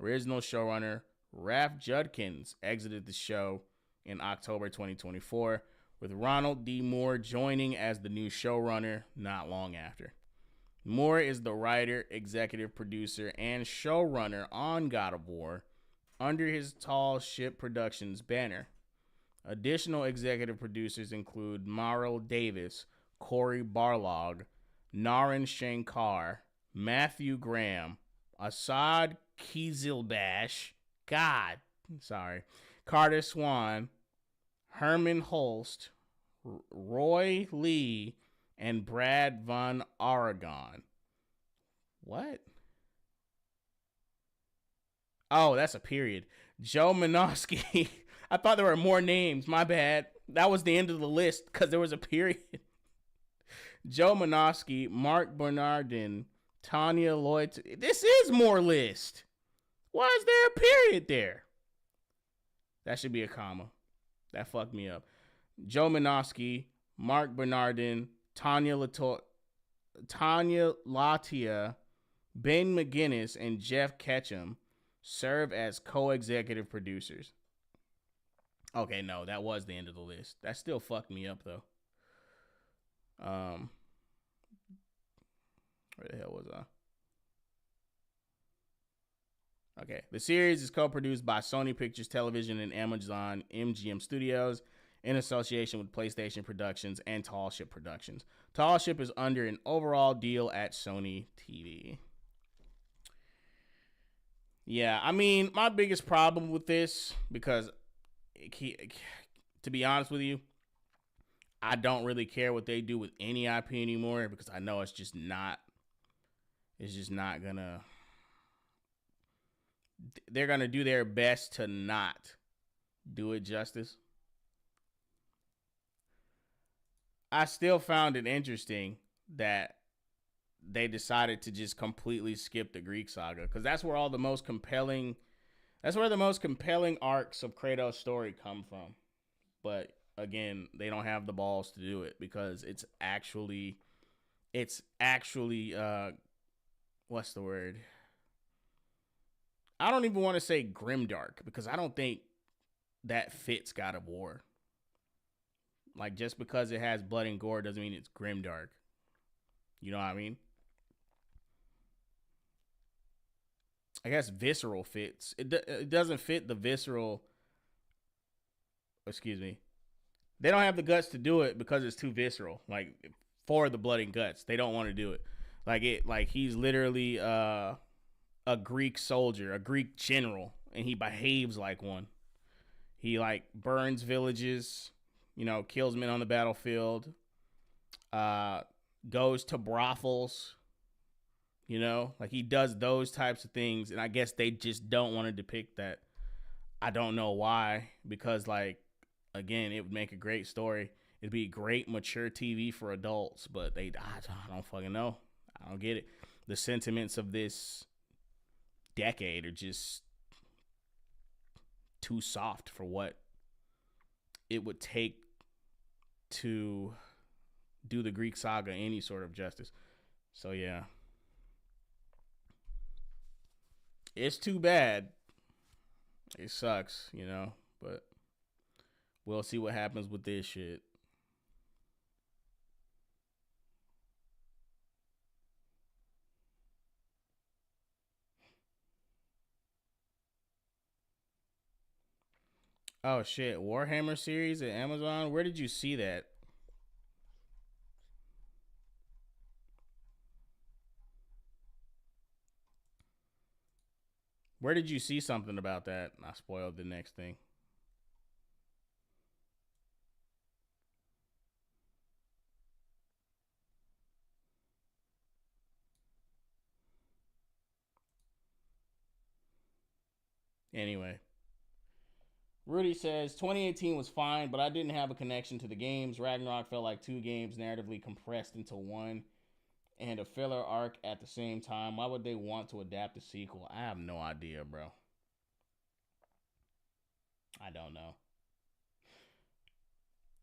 Speaker 1: Original showrunner Raph Judkins exited the show in October 2024, with Ronald D. Moore joining as the new showrunner not long after. Moore is the writer, executive producer, and showrunner on God of War under his Tall Ship Productions banner. Additional executive producers include Mauro Davis, Corey Barlog, Naren Shankar, Matthew Graham, Assad Kizilbash, Carter Swan, Herman Holst, Roy Lee, and Brad Von Aragon. What? Oh, that's a period. Joe Minosky. I thought there were more names. My bad. That was the end of the list because there was a period. Joe Minosky, Mark Bernardin, Tanya Lloyd. This is more list. Why is there a period there? That should be a comma. That fucked me up. Joe Minosky, Mark Bernardin, Tanya Latia, Ben McGinnis, and Jeff Ketchum serve as co-executive producers. Okay, no, that was the end of the list. That still fucked me up though. Where the hell was I? Okay, the series is co-produced by Sony Pictures Television and Amazon MGM Studios in association with PlayStation Productions and Tall Ship Productions. Tall Ship is under an overall deal at Sony TV. Yeah, I mean, my biggest problem with this, because to be honest with you, I don't really care what they do with any IP anymore, because I know it's just not gonna, they're gonna do their best to not do it justice. I still found it interesting that they decided to just completely skip the Greek saga, because that's where the most compelling arcs of Kratos' story come from. But again, they don't have the balls to do it, because it's actually what's the word? I don't even want to say grimdark, because I don't think that fits God of War. Like, just because it has blood and gore doesn't mean it's grimdark. You know what I mean? I guess visceral fits. It doesn't fit the visceral. Excuse me. They don't have the guts to do it because it's too visceral. Like, for the blood and guts, they don't want to do it. Like he's literally a Greek soldier, a Greek general, and he behaves like one. He like burns villages, kills men on the battlefield, goes to brothels, like he does those types of things. And I guess they just don't want to depict that. I don't know why, because like, again, it would make a great story. It'd be great mature TV for adults, but I don't fucking know. I don't get it. The sentiments of this decade are just too soft for what it would take to do the Greek saga any sort of justice. So yeah, it's too bad. It sucks, but we'll see what happens with this shit. Oh shit, Warhammer series at Amazon. Where did you see that? Where did you see something about that? I spoiled the next thing. Anyway, Rudy says 2018 was fine, but I didn't have a connection to the games. Ragnarok felt like two games narratively compressed into one, and a filler arc at the same time. Why would they want to adapt a sequel? I have no idea, bro. I don't know.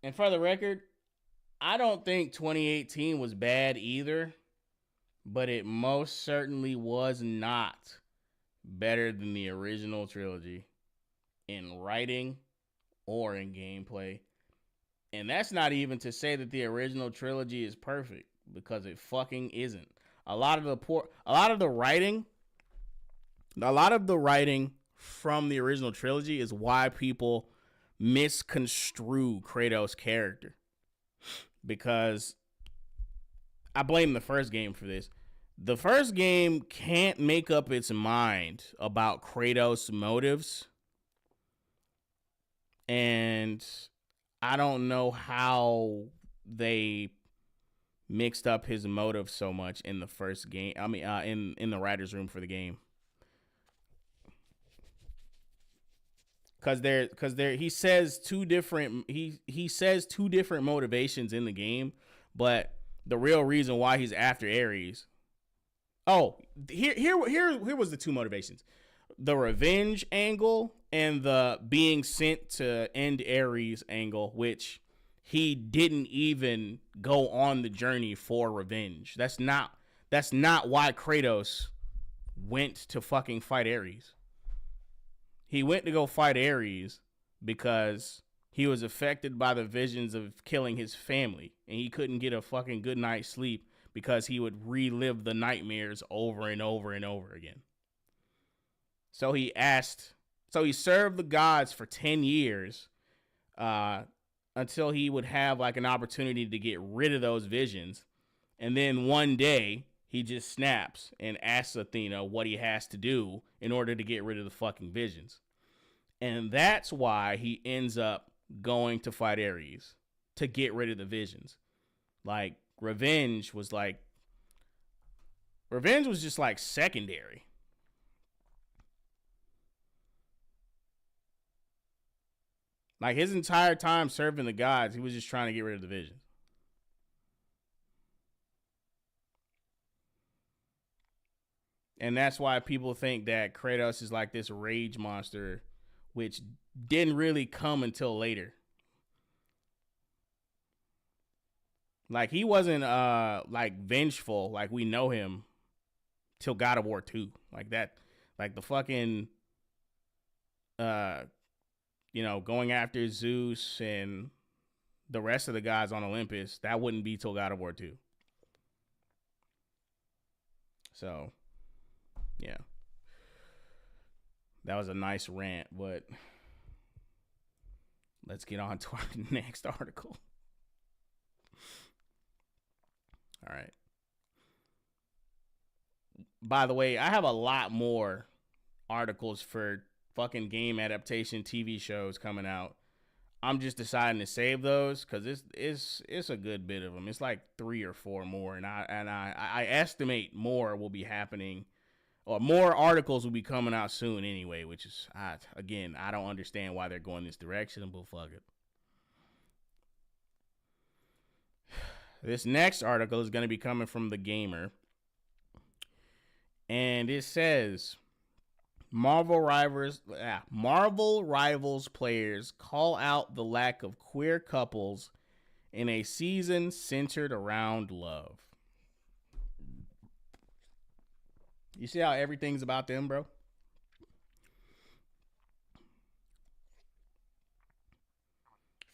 Speaker 1: And for the record, I don't think 2018 was bad either, but it most certainly was not better than the original trilogy in writing or in gameplay. And that's not even to say that the original trilogy is perfect, because it fucking isn't. A lot of the writing from the original trilogy is why people misconstrue Kratos' character. Because I blame the first game for this. The first game can't make up its mind about Kratos' motives. And I don't know how they mixed up his motive so much in the first game. I mean, in the writer's room for the game. Because he says two different motivations in the game, but the real reason why he's after Ares. Oh, here was the two motivations. the revenge angle and the being sent to end Ares angle, which he didn't even go on the journey for revenge. That's not why Kratos went to fucking fight Ares. He went to go fight Ares because he was affected by the visions of killing his family, and he couldn't get a fucking good night's sleep because he would relive the nightmares over and over and over again. So he served the gods for 10 years until he would have like an opportunity to get rid of those visions. And then one day he just snaps and asks Athena what he has to do in order to get rid of the fucking visions. And that's why he ends up going to fight Ares, to get rid of the visions. Like, revenge was just like secondary. Like, his entire time serving the gods, he was just trying to get rid of the visions. And that's why people think that Kratos is like this rage monster, which didn't really come until later. Like, he wasn't like vengeful like we know him till God of War 2. Like that, like the fucking going after Zeus and the rest of the gods on Olympus, that wouldn't be till God of War 2. So, yeah. That was a nice rant, but let's get on to our next article. All right. By the way, I have a lot more articles for fucking game adaptation TV shows coming out. I'm just deciding to save those because it's a good bit of them. It's like 3 or 4 more, and I estimate more will be happening, or more articles will be coming out soon anyway. Which is, I don't understand why they're going this direction, but fuck it. This next article is going to be coming from The Gamer, and it says Marvel Rivals players call out the lack of queer couples in a season centered around love. You see how everything's about them, bro?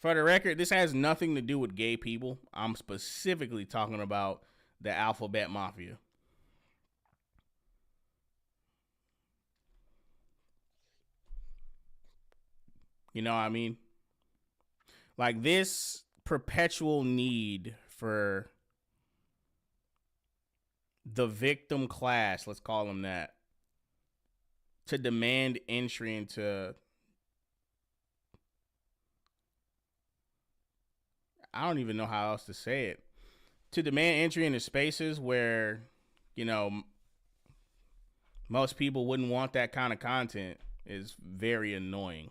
Speaker 1: For the record, this has nothing to do with gay people. I'm specifically talking about the Alphabet Mafia. You know what I mean? Like, this perpetual need for the victim class, let's call them that, to demand entry into, I don't even know how else to say it, to demand entry into spaces where, most people wouldn't want that kind of content is very annoying.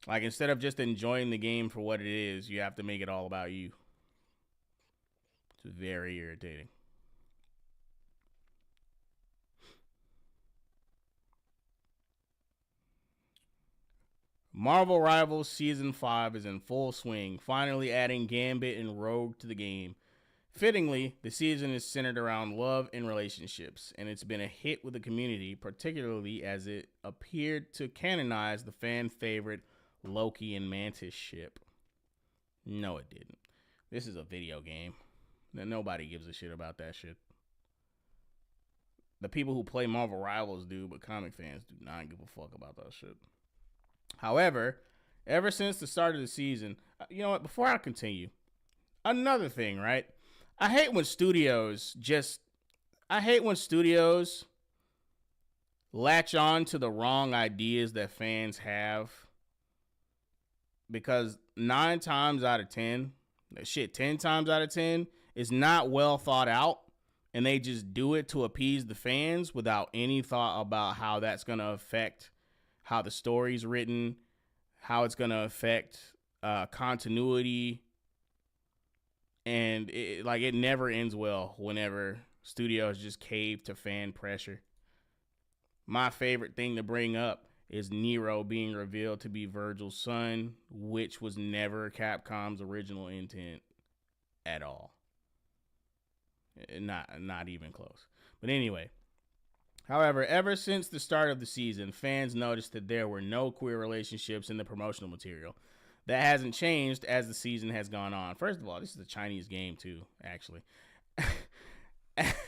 Speaker 1: Like, instead of just enjoying the game for what it is, you have to make it all about you. It's very irritating. Marvel Rivals Season 5 is in full swing, finally adding Gambit and Rogue to the game. Fittingly, the season is centered around love and relationships, and it's been a hit with the community, particularly as it appeared to canonize the fan favorite Loki and Mantis ship. No, it didn't. This is a video game. Nobody gives a shit about that shit. The people who play Marvel Rivals do, but comic fans do not give a fuck about that shit. However, ever since the start of the season, you know what? Before I continue, another thing, right? I hate when studios latch on to the wrong ideas that fans have. Because 10 times out of 10 is not well thought out, and they just do it to appease the fans without any thought about how that's going to affect how the story's written, how it's going to affect continuity, and it never ends well whenever studios just cave to fan pressure. My favorite thing to bring up is Nero being revealed to be Virgil's son, which was never Capcom's original intent at all. Not even close. But anyway, however, ever since the start of the season, fans noticed that there were no queer relationships in the promotional material. That hasn't changed as the season has gone on. First of all, this is a Chinese game too, actually.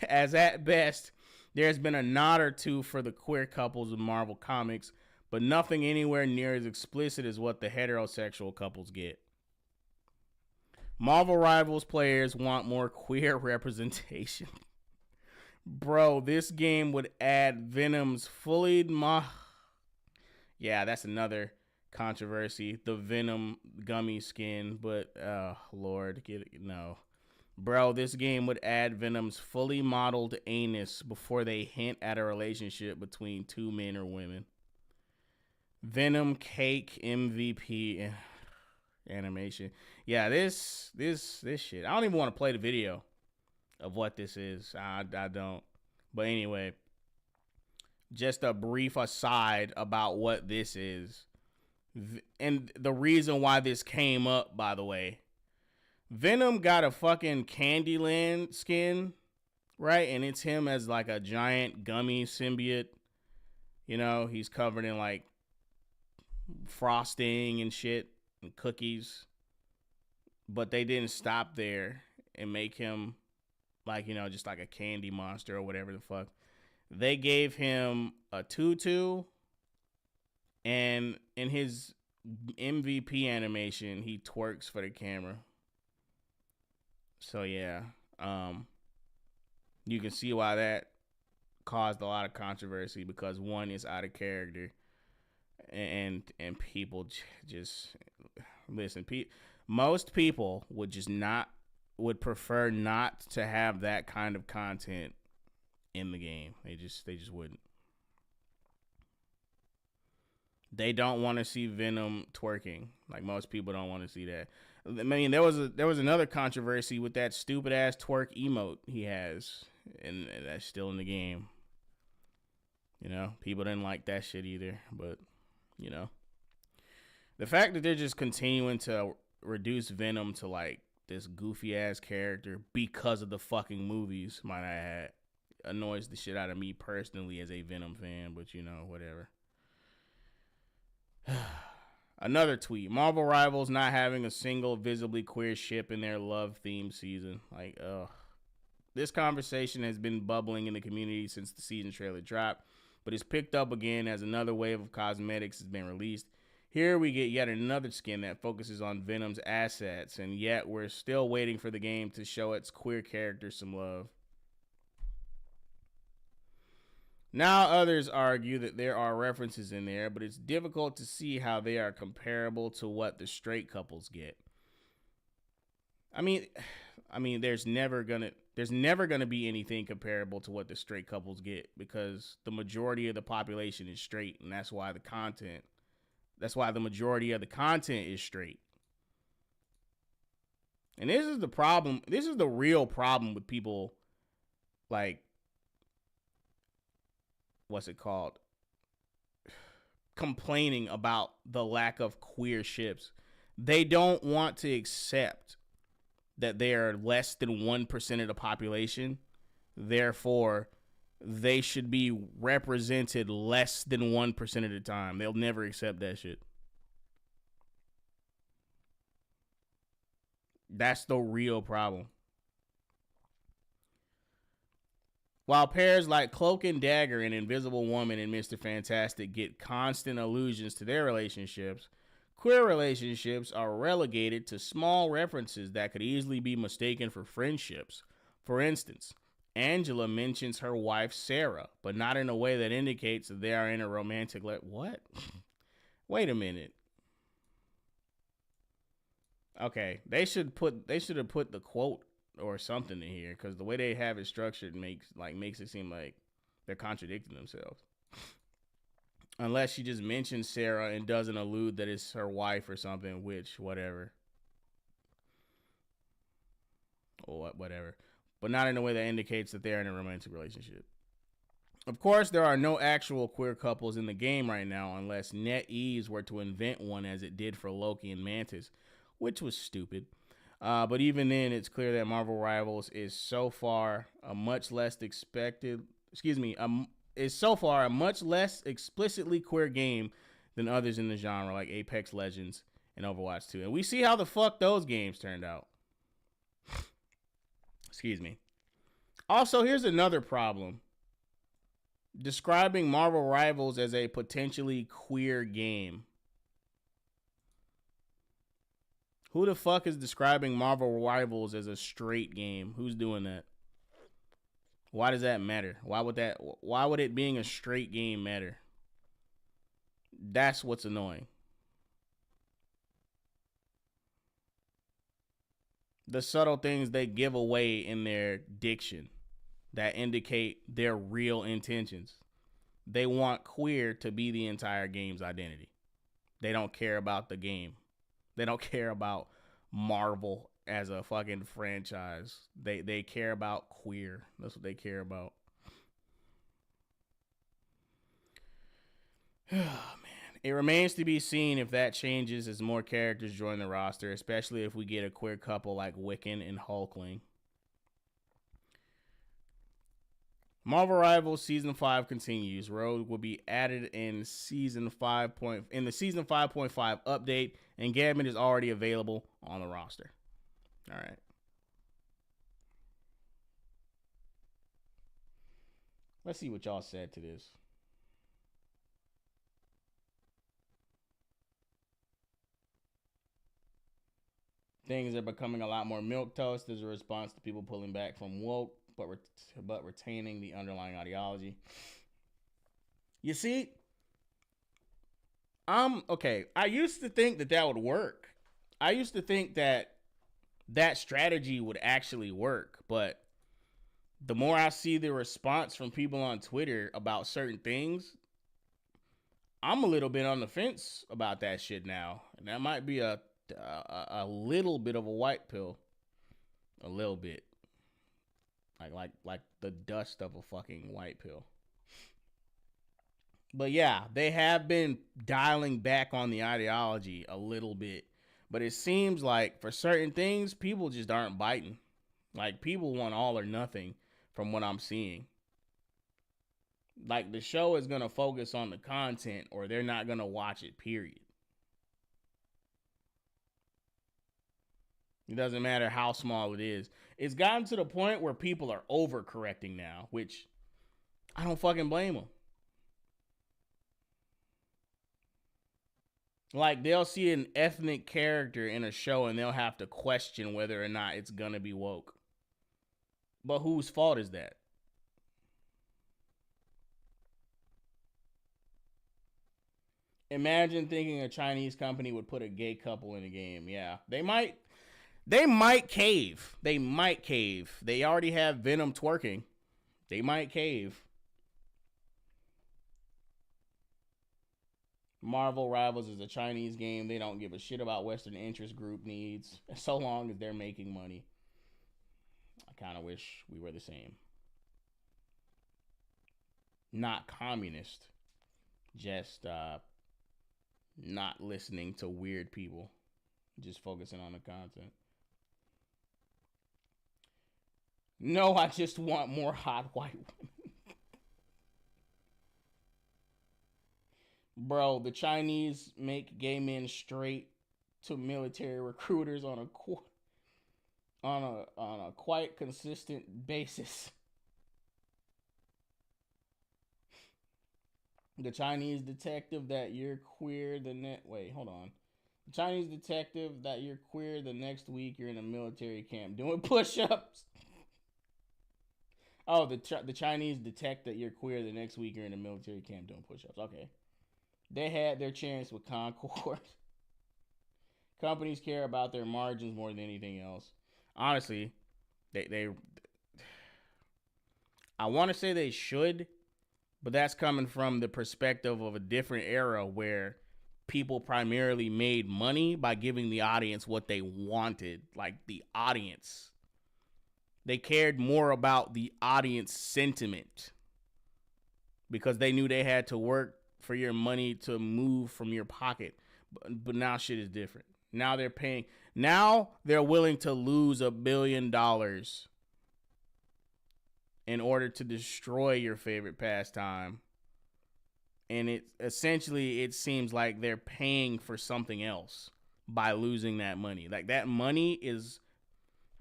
Speaker 1: As at best, there's been a nod or two for the queer couples of Marvel Comics, but nothing anywhere near as explicit as what the heterosexual couples get. Marvel Rivals players want more queer representation. Bro, this game would add Venom's fully Yeah, that's another controversy. The Venom gummy skin, but Lord, no. Bro, this game would add Venom's fully modeled anus before they hint at a relationship between two men or women. Venom cake MVP animation. Yeah, this shit. I don't even want to play the video of what this is. I don't. But anyway, just a brief aside about what this is. And the reason why this came up, by the way. Venom got a fucking Candyland skin, right? And it's him as like a giant gummy symbiote. You know, he's covered in like frosting and shit and cookies. But they didn't stop there and make him like, you know, just like a candy monster or whatever the fuck. They gave him a tutu, and in his MVP animation, he twerks for the camera. So yeah, you can see why that caused a lot of controversy, because one is out of character, and people just listen. Most people would prefer not to have that kind of content in the game. They just wouldn't. They don't want to see Venom twerking. Like, most people don't want to see that. I mean, there was another controversy with that stupid ass twerk emote he has, and that's still in the game. You know, people didn't like that shit either. But you know, the fact that they're just continuing to reduce Venom to like this goofy ass character because of the fucking movies, might I add, annoys the shit out of me personally as a Venom fan. But you know, whatever. Another tweet: Marvel Rivals not having a single visibly queer ship in their love-themed season. Like, ugh. This conversation has been bubbling in the community since the season trailer dropped, but it's picked up again as another wave of cosmetics has been released. Here we get yet another skin that focuses on Venom's assets, and yet we're still waiting for the game to show its queer characters some love. Now others argue that there are references in there, but it's difficult to see how they are comparable to what the straight couples get. I mean, there's never gonna be anything comparable to what the straight couples get, because the majority of the population is straight, and that's why the majority of the content is straight. And this is the problem. This is the real problem with people, like, what's it called? Complaining about the lack of queer ships. They don't want to accept that they are less than 1% of the population. Therefore, they should be represented less than 1% of the time. They'll never accept that shit. That's the real problem. While pairs like Cloak and Dagger and Invisible Woman and Mr. Fantastic get constant allusions to their relationships, queer relationships are relegated to small references that could easily be mistaken for friendships. For instance, Angela mentions her wife Sarah, but not in a way that indicates that they are in a romantic what? Wait a minute. Okay, they should have put the quote or something in here, because the way they have it structured makes it seem like they're contradicting themselves. Unless she just mentions Sarah and doesn't allude that it's her wife or something, which whatever. Or whatever. But not in a way that indicates that they're in a romantic relationship. Of course, there are no actual queer couples in the game right now unless NetEase were to invent one as it did for Loki and Mantis, which was stupid. But even then, it's clear that Marvel Rivals is so far a much less expected, is so far a much less explicitly queer game than others in the genre like Apex Legends and Overwatch 2. And we see how the fuck those games turned out. Excuse me. Also, here's another problem. Describing Marvel Rivals as a potentially queer game. Who the fuck is describing Marvel Rivals as a straight game? Who's doing that? Why does that matter? Why would it being a straight game matter? That's what's annoying. The subtle things they give away in their diction that indicate their real intentions. They want queer to be the entire game's identity. They don't care about the game. They don't care about Marvel as a fucking franchise. They care about queer. That's what they care about. Oh, man. It remains to be seen if that changes as more characters join the roster, especially if we get a queer couple like Wiccan and Hulkling. Marvel Rivals Season 5 continues. Rogue will be added in Season 5. In the Season 5.5 update, and Gambit is already available on the roster. All right. Let's see what y'all said to this. Things are becoming a lot more milquetoast as a response to people pulling back from woke, but retaining the underlying ideology. You see, okay. I used to think that would work. I used to think that strategy would actually work, but the more I see the response from people on Twitter about certain things, I'm a little bit on the fence about that shit now. And that might be a little bit of a white pill. A little bit. Like the dust of a fucking white pill. But yeah, they have been dialing back on the ideology a little bit. But it seems like for certain things, people just aren't biting. Like, people want all or nothing from what I'm seeing. Like, the show is going to focus on the content or they're not going to watch it, period. It doesn't matter how small it is. It's gotten to the point where people are overcorrecting now, which I don't fucking blame them. Like, they'll see an ethnic character in a show and they'll have to question whether or not it's gonna be woke. But whose fault is that? Imagine thinking a Chinese company would put a gay couple in a game. Yeah, they might cave. They might cave. They already have Venom twerking. They might cave. Marvel Rivals is a Chinese game. They don't give a shit about Western interest group needs, so long as they're making money. I kind of wish we were the same. Not communist. Just not listening to weird people. Just focusing on the content. No, I just want more hot white women. Bro, the Chinese make gay men straight to military recruiters on a quite consistent basis. The Chinese detective that you're queer hold on. The Chinese detective that you're queer the next week you're in a military camp doing push-ups. Oh, the Chinese detect that you're queer the next week you're in a military camp doing push-ups. Okay. They had their chance with Concord. Companies care about their margins more than anything else. Honestly, they I want to say they should, but that's coming from the perspective of a different era where people primarily made money by giving the audience what they wanted, like the audience. They cared more about the audience sentiment. because they knew they had to work for your money to move from your pocket. But now shit is different. Now they're paying. Now they're willing to lose $1 billion in order to destroy your favorite pastime. And it essentially, it seems like they're paying for something else by losing that money. Like that money is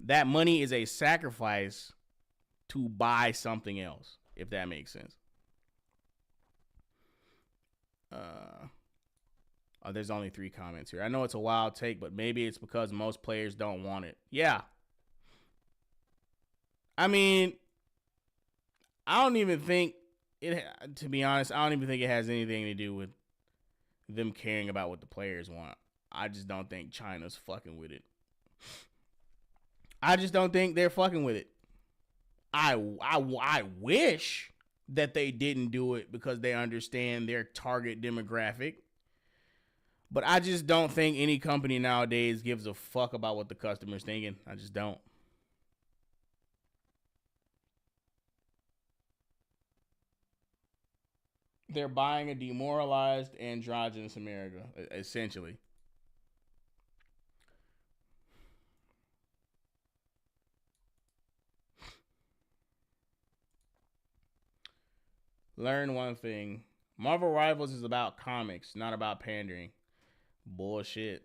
Speaker 1: a sacrifice to buy something else, if that makes sense. There's only 3 comments here. I know it's a wild take, but maybe it's because most players don't want it. Yeah. I mean, I don't even think it, to be honest, I don't even think it has anything to do with them caring about what the players want. I just don't think China's fucking with it. I just don't think they're fucking with it. I wish that they didn't do it because they understand their target demographic. But I just don't think any company nowadays gives a fuck about what the customer's thinking. I just don't. They're buying a demoralized androgynous America, essentially. Learn one thing. Marvel Rivals is about comics, not about pandering. Bullshit.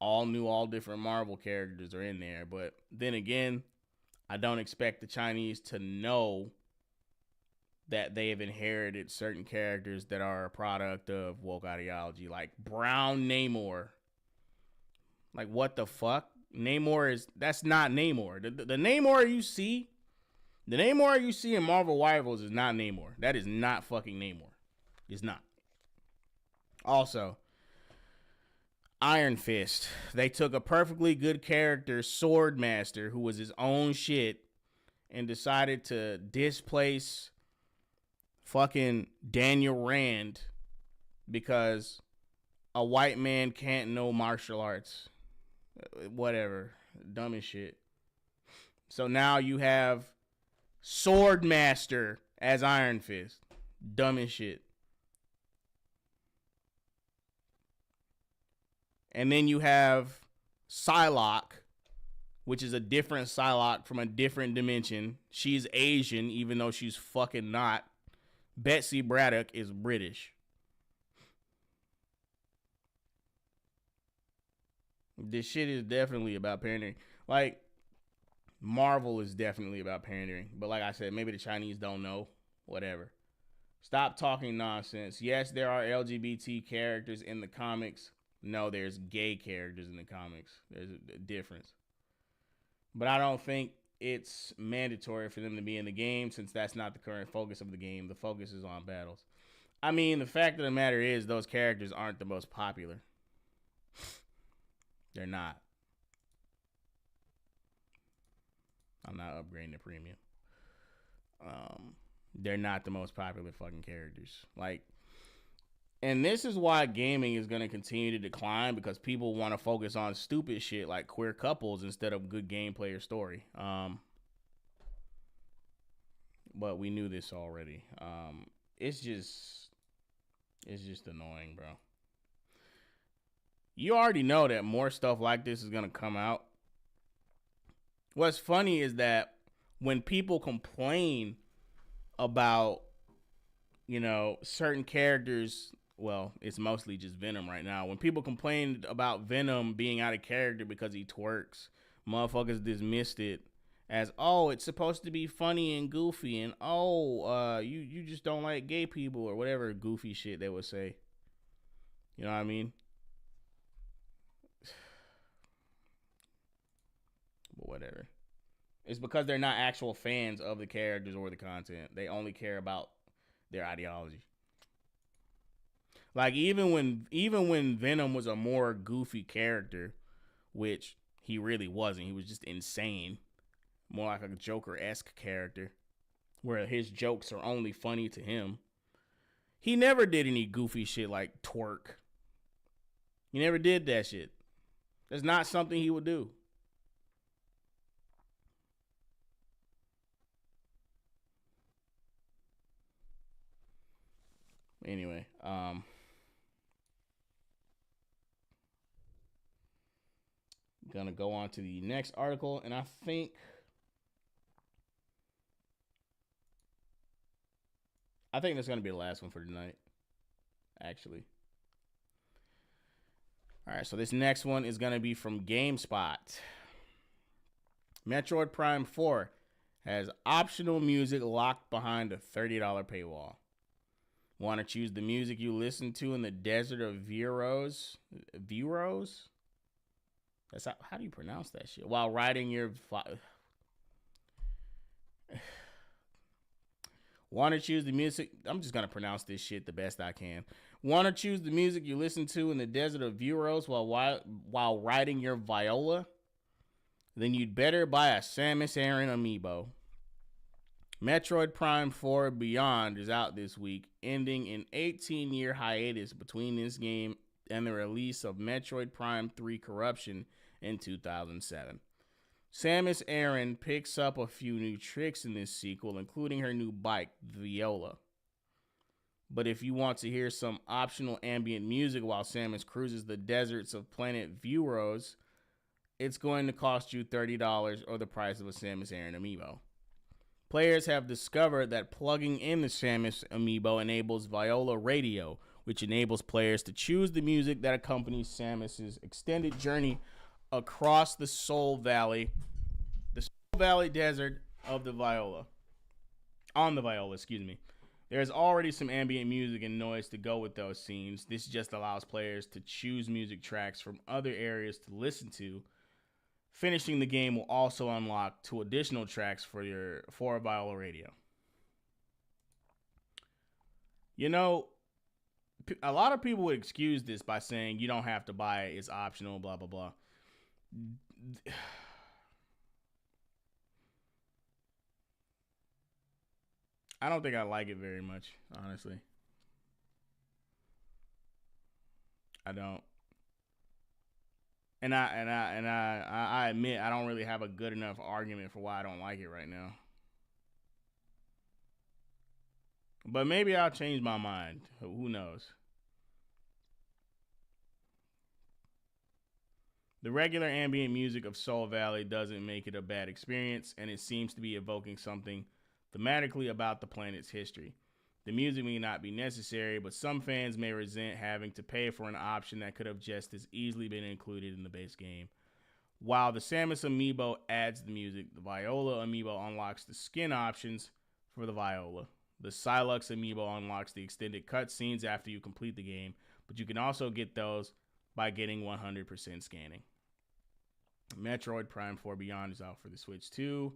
Speaker 1: All new, all different Marvel characters are in there. But then again, I don't expect the Chinese to know that they have inherited certain characters that are a product of woke ideology. Like Brown Namor. Like, what the fuck? That's not Namor. The Namor you see, the Namor you see in Marvel Rivals is not Namor. That is not fucking Namor. It's not. Also, Iron Fist. They took a perfectly good character, Swordmaster, who was his own shit, and decided to displace fucking Daniel Rand because a white man can't know martial arts. Whatever. Dumb as shit. So now you have Swordmaster as Iron Fist. Dumb as shit. And then you have Psylocke, which is a different Psylocke from a different dimension. She's Asian, even though she's fucking not. Betsy Braddock is British. This shit is definitely about pandering. Like, Marvel is definitely about pandering. But like I said, maybe the Chinese don't know. Whatever. Stop talking nonsense. Yes, there are LGBT characters in the comics. No, there's gay characters in the comics. There's a difference. But I don't think it's mandatory for them to be in the game since that's not the current focus of the game. The focus is on battles. I mean, the fact of the matter is those characters aren't the most popular. They're not. I'm not upgrading to premium. They're not the most popular fucking characters. Like, and this is why gaming is going to continue to decline, because people want to focus on stupid shit like queer couples instead of good gameplay or story. But we knew this already. It's just annoying, bro. You already know that more stuff like this is going to come out. What's funny is that when people complain about, you know, certain characters, well, it's mostly just Venom right now. When people complain about Venom being out of character because he twerks, motherfuckers dismissed it as, oh, it's supposed to be funny and goofy, and you just don't like gay people, or whatever goofy shit they would say. You know what I mean? But whatever. It's because they're not actual fans of the characters or the content. They only care about their ideology. Like, even when Venom was a more goofy character, which he really wasn't. He was just insane. More like a Joker-esque character, where his jokes are only funny to him. He never did any goofy shit like twerk. He never did that shit. That's not something he would do. Anyway, gonna go on to the next article, and I think that's gonna be the last one for tonight. Actually. All right, so this next one is gonna be from GameSpot. Metroid Prime 4 has optional music locked behind a $30 paywall. Want to choose the music you listen to in the desert of Viros? Viros? That's how do you pronounce that shit? While riding your... Want to choose the music... I'm just going to pronounce this shit the best I can. Want to choose the music you listen to in the desert of Viros while riding your viola? Then you'd better buy a Samus Aran amiibo. Metroid Prime 4 Beyond is out this week, ending an 18-year hiatus between this game and the release of Metroid Prime 3 Corruption in 2007. Samus Aran picks up a few new tricks in this sequel, including her new bike, Viola. But if you want to hear some optional ambient music while Samus cruises the deserts of planet Vuros, it's going to cost you $30 or the price of a Samus Aran amiibo. Players have discovered that plugging in the Samus amiibo enables Viola Radio, which enables players to choose the music that accompanies Samus's extended journey across the Soul Valley desert of the Viola. On the Viola, excuse me. There's already some ambient music and noise to go with those scenes. This just allows players to choose music tracks from other areas to listen to. Finishing the game will also unlock 2 additional tracks for Viola Radio. You know, a lot of people would excuse this by saying you don't have to buy it, it's optional, blah, blah, blah. I don't think I like it very much, honestly. I don't. And I admit I don't really have a good enough argument for why I don't like it right now. But maybe I'll change my mind. Who knows? The regular ambient music of Soul Valley doesn't make it a bad experience, and it seems to be evoking something thematically about the planet's history. The music may not be necessary, but some fans may resent having to pay for an option that could have just as easily been included in the base game. While the Samus amiibo adds the music, the Viola amiibo unlocks the skin options for the Viola. The Silux amiibo unlocks the extended cutscenes after you complete the game, but you can also get those by getting 100% scanning. Metroid Prime 4 Beyond is out for the Switch too.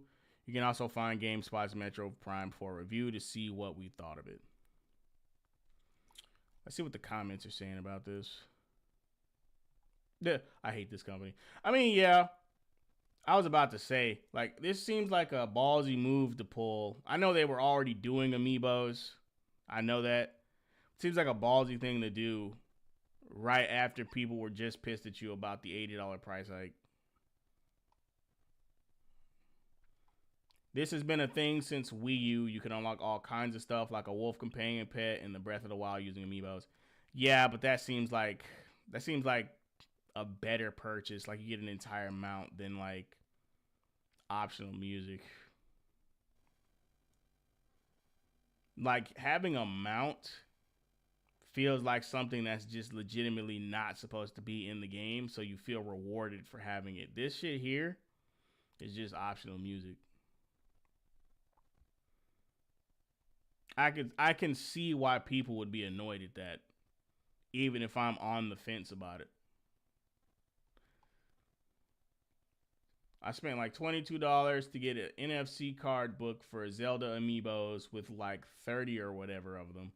Speaker 1: You can also find GameSpot's Metroid Prime 4 review to see what we thought of it. Let's see what the comments are saying about this. I hate this company. I mean, yeah, I was about to say, like, this seems like a ballsy move to pull. I know they were already doing amiibos. I know that. It seems like a ballsy thing to do right after people were just pissed at you about the $80 price hike. This has been a thing since Wii U. You can unlock all kinds of stuff like a wolf companion pet in the Breath of the Wild using amiibos. Yeah, but that seems like a better purchase. Like, you get an entire mount than like optional music. Like, having a mount feels like something that's just legitimately not supposed to be in the game, so you feel rewarded for having it. This shit here is just optional music. I can see why people would be annoyed at that, even if I'm on the fence about it. I spent like $22 to get an NFC card book for Zelda amiibos with like 30 or whatever of them.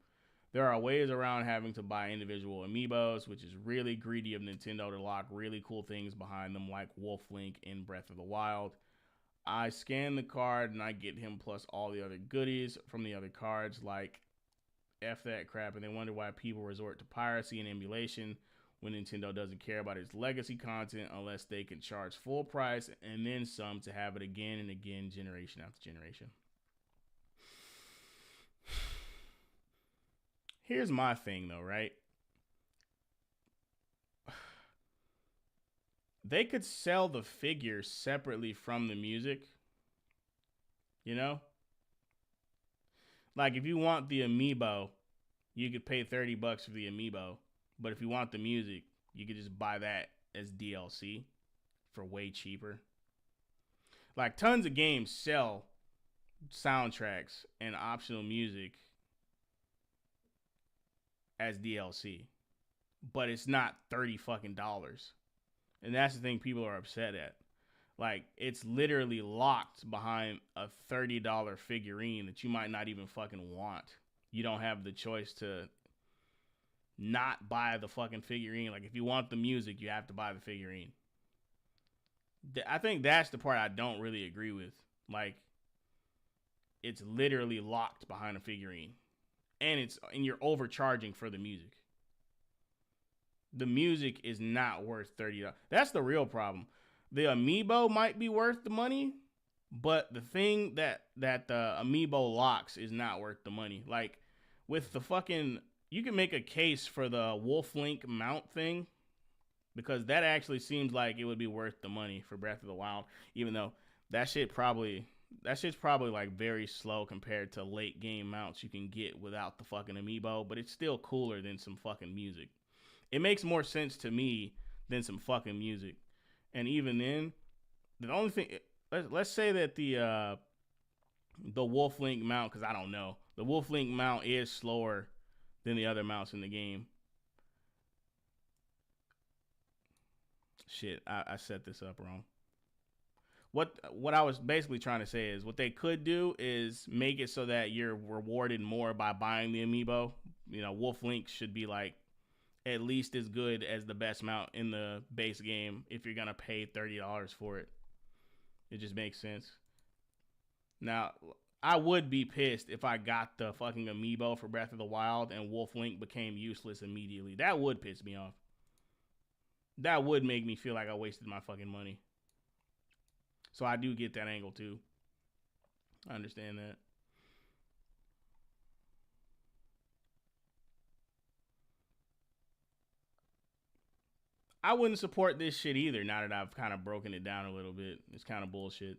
Speaker 1: There are ways around having to buy individual amiibos, which is really greedy of Nintendo to lock really cool things behind them, like Wolf Link in Breath of the Wild. I scan the card and I get him plus all the other goodies from the other cards, like F that crap, and they wonder why people resort to piracy and emulation when Nintendo doesn't care about its legacy content unless they can charge full price and then some to have it again and again, generation after generation. Here's my thing though, right? They could sell the figure separately from the music, you know? Like if you want the amiibo, you could pay $30 for the amiibo. But if you want the music, you could just buy that as DLC for way cheaper. Like tons of games sell soundtracks and optional music as DLC, but it's not 30 fucking dollars. And that's the thing people are upset at. Like it's literally locked behind a $30 figurine that you might not even fucking want. You don't have the choice to not buy the fucking figurine. Like if you want the music, you have to buy the figurine. I think that's the part I don't really agree with. Like it's literally locked behind a figurine. And you're overcharging for the music. The music is not worth $30. That's the real problem. The amiibo might be worth the money, but the thing that the amiibo locks is not worth the money. Like with the fucking, you can make a case for the Wolf Link mount thing because that actually seems like it would be worth the money for Breath of the Wild, even though that shit's probably like very slow compared to late game mounts you can get without the fucking amiibo, but it's still cooler than some fucking music. It makes more sense to me than some fucking music. And even then, the only thing, let's say that the Wolf Link mount, because I don't know, the Wolf Link mount is slower than the other mounts in the game. Shit, I set this up wrong. What I was basically trying to say is what they could do is make it so that you're rewarded more by buying the amiibo. You know, Wolf Link should be like at least as good as the best mount in the base game if you're gonna pay $30 for it. It just makes sense. Now, I would be pissed if I got the fucking amiibo for Breath of the Wild and Wolf Link became useless immediately. That would piss me off. That would make me feel like I wasted my fucking money. So I do get that angle too. I understand that. I wouldn't support this shit either now that I've kind of broken it down a little bit. It's kind of bullshit.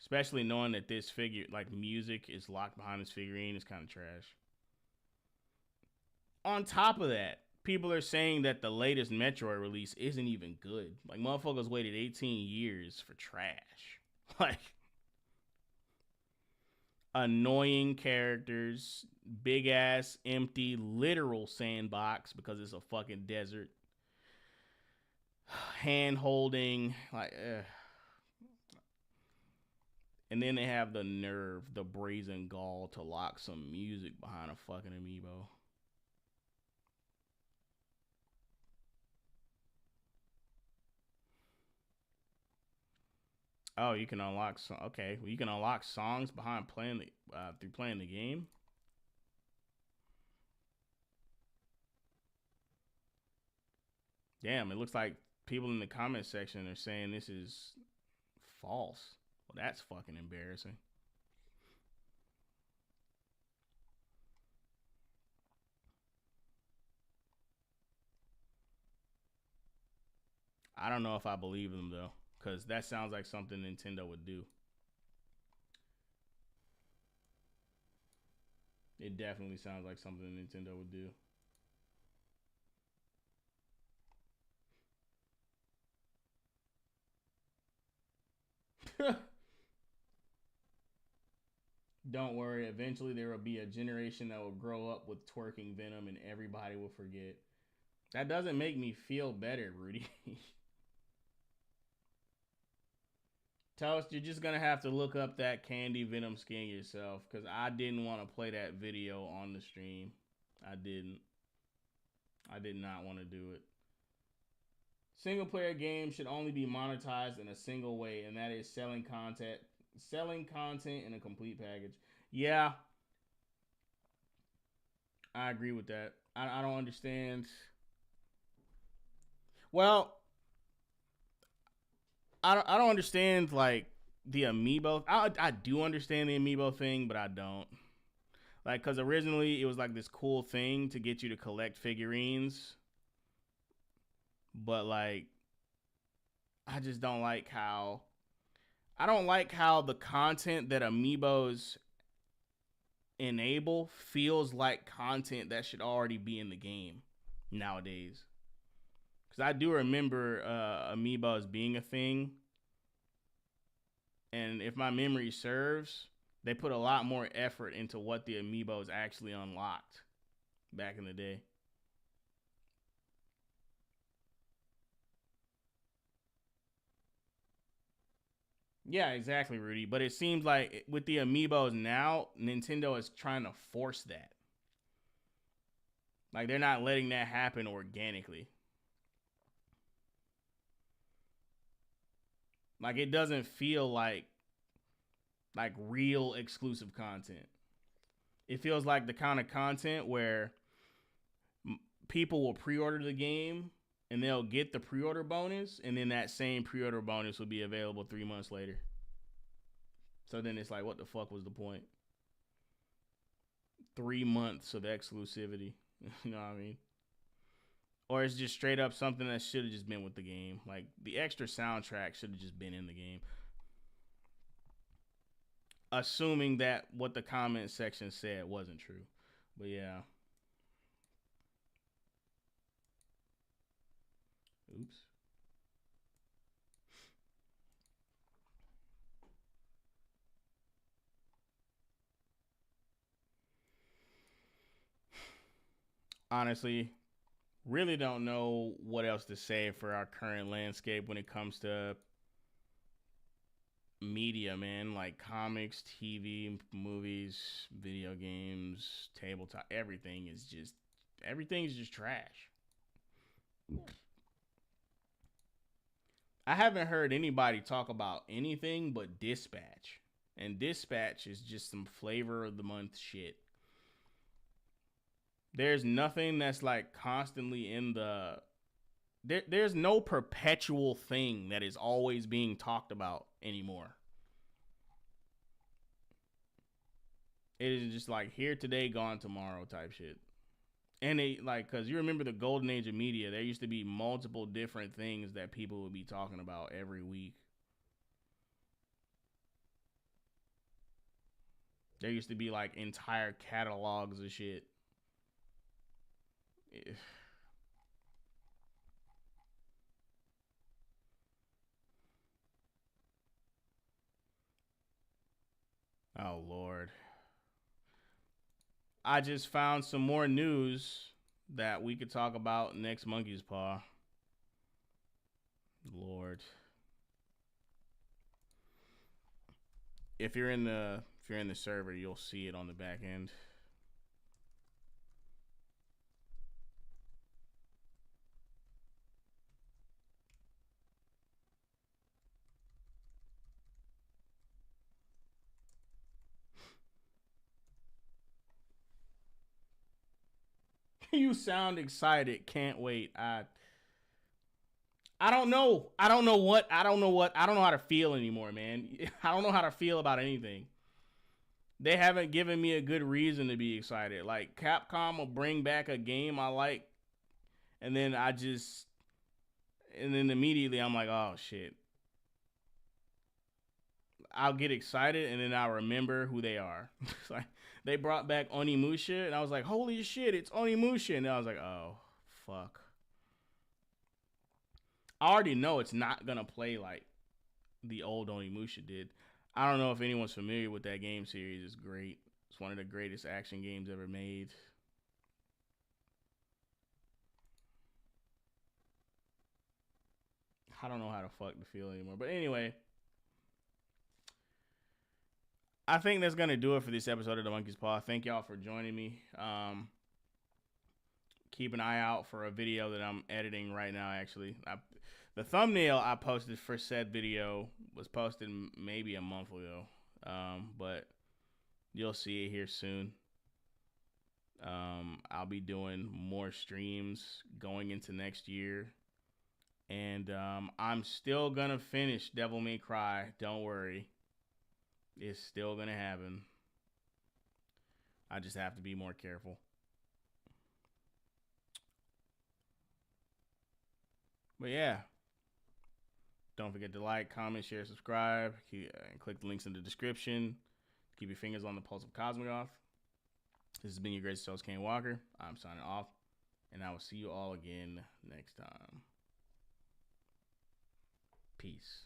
Speaker 1: Especially knowing that this figure, like music, is locked behind this figurine is kind of trash. On top of that, people are saying that the latest Metroid release isn't even good. Like, motherfuckers waited 18 years for trash. Like, annoying characters, big ass, empty, literal sandbox because it's a fucking desert. Hand holding, like, and then they have the nerve, the brazen gall to lock some music behind a fucking amiibo. Oh, you can unlock okay. Well, you can unlock songs behind playing through playing the game. Damn, it looks like people in the comment section are saying this is false. Well, that's fucking embarrassing. I don't know if I believe them though, because that sounds like something Nintendo would do. It definitely sounds like something Nintendo would do. Don't worry, eventually there will be a generation that will grow up with twerking Venom and everybody will forget. That doesn't make me feel better, Rudy. Toast, you're just gonna have to look up that Candy Venom skin yourself, because I didn't want to play that video on the stream. I didn't. I did not want to do it. Single player games should only be monetized in a single way, and that is selling content in a complete package. Yeah, I agree with that. I don't understand. Well, I don't understand like the amiibo. I do understand the amiibo thing, but I don't. Like, because originally it was like this cool thing to get you to collect figurines, but like, I just don't like how the content that amiibos enable feels like content that should already be in the game nowadays. Because I do remember amiibos being a thing, and if my memory serves, they put a lot more effort into what the amiibos actually unlocked back in the day. Yeah, exactly, Rudy. But it seems like with the amiibos now, Nintendo is trying to force that. Like, they're not letting that happen organically. Like, it doesn't feel like real exclusive content. It feels like the kind of content where people will pre-order the game and they'll get the pre-order bonus, and then that same pre-order bonus will be available 3 months later. So then it's like, what the fuck was the point? 3 months of exclusivity. You know what I mean? Or it's just straight up something that should have just been with the game. Like, the extra soundtrack should have just been in the game. Assuming that what the comment section said wasn't true. But yeah. Oops. Honestly, really don't know what else to say for our current landscape when it comes to media, man. Like comics, TV, movies, video games, tabletop, everything's just trash. I haven't heard anybody talk about anything but Dispatch. And Dispatch is just some flavor of the month shit. There's nothing that's like constantly in there's no perpetual thing that is always being talked about anymore. It is just like here today, gone tomorrow type shit. And they like, cause you remember the golden age of media, there used to be multiple different things that people would be talking about every week. There used to be like entire catalogs of shit. Oh Lord. I just found some more news that we could talk about next Monkey's Paw. Lord. If you're in the server, you'll see it on the back end. You sound excited. Can't wait. I don't know. I don't know how to feel anymore, man. I don't know how to feel about anything. They haven't given me a good reason to be excited. Like Capcom will bring back a game I like, and then immediately I'm like, oh shit. I'll get excited and then I'll remember who they are. Like they brought back Onimusha and I was like, holy shit, it's Onimusha. And I was like, oh fuck. I already know it's not gonna play like the old Onimusha did. I don't know if anyone's familiar with that game series. It's great. It's one of the greatest action games ever made. I don't know how to fuck to feel anymore. But anyway, I think that's gonna do it for this episode of the Monkey's Paw. Thank y'all for joining me. Keep an eye out for a video that I'm editing right now. Actually, the thumbnail I posted for said video was posted maybe a month ago, but you'll see it here soon. I'll be doing more streams going into next year, and I'm still gonna finish Devil May Cry. Don't worry. It's still gonna happen. I just have to be more careful. But yeah, don't forget to like, comment, share, subscribe, and click the links in the description. Keep your fingers on the pulse of Cosmogoth. This has been your greatest host, Kaine Walker. I'm signing off, and I will see you all again next time. Peace.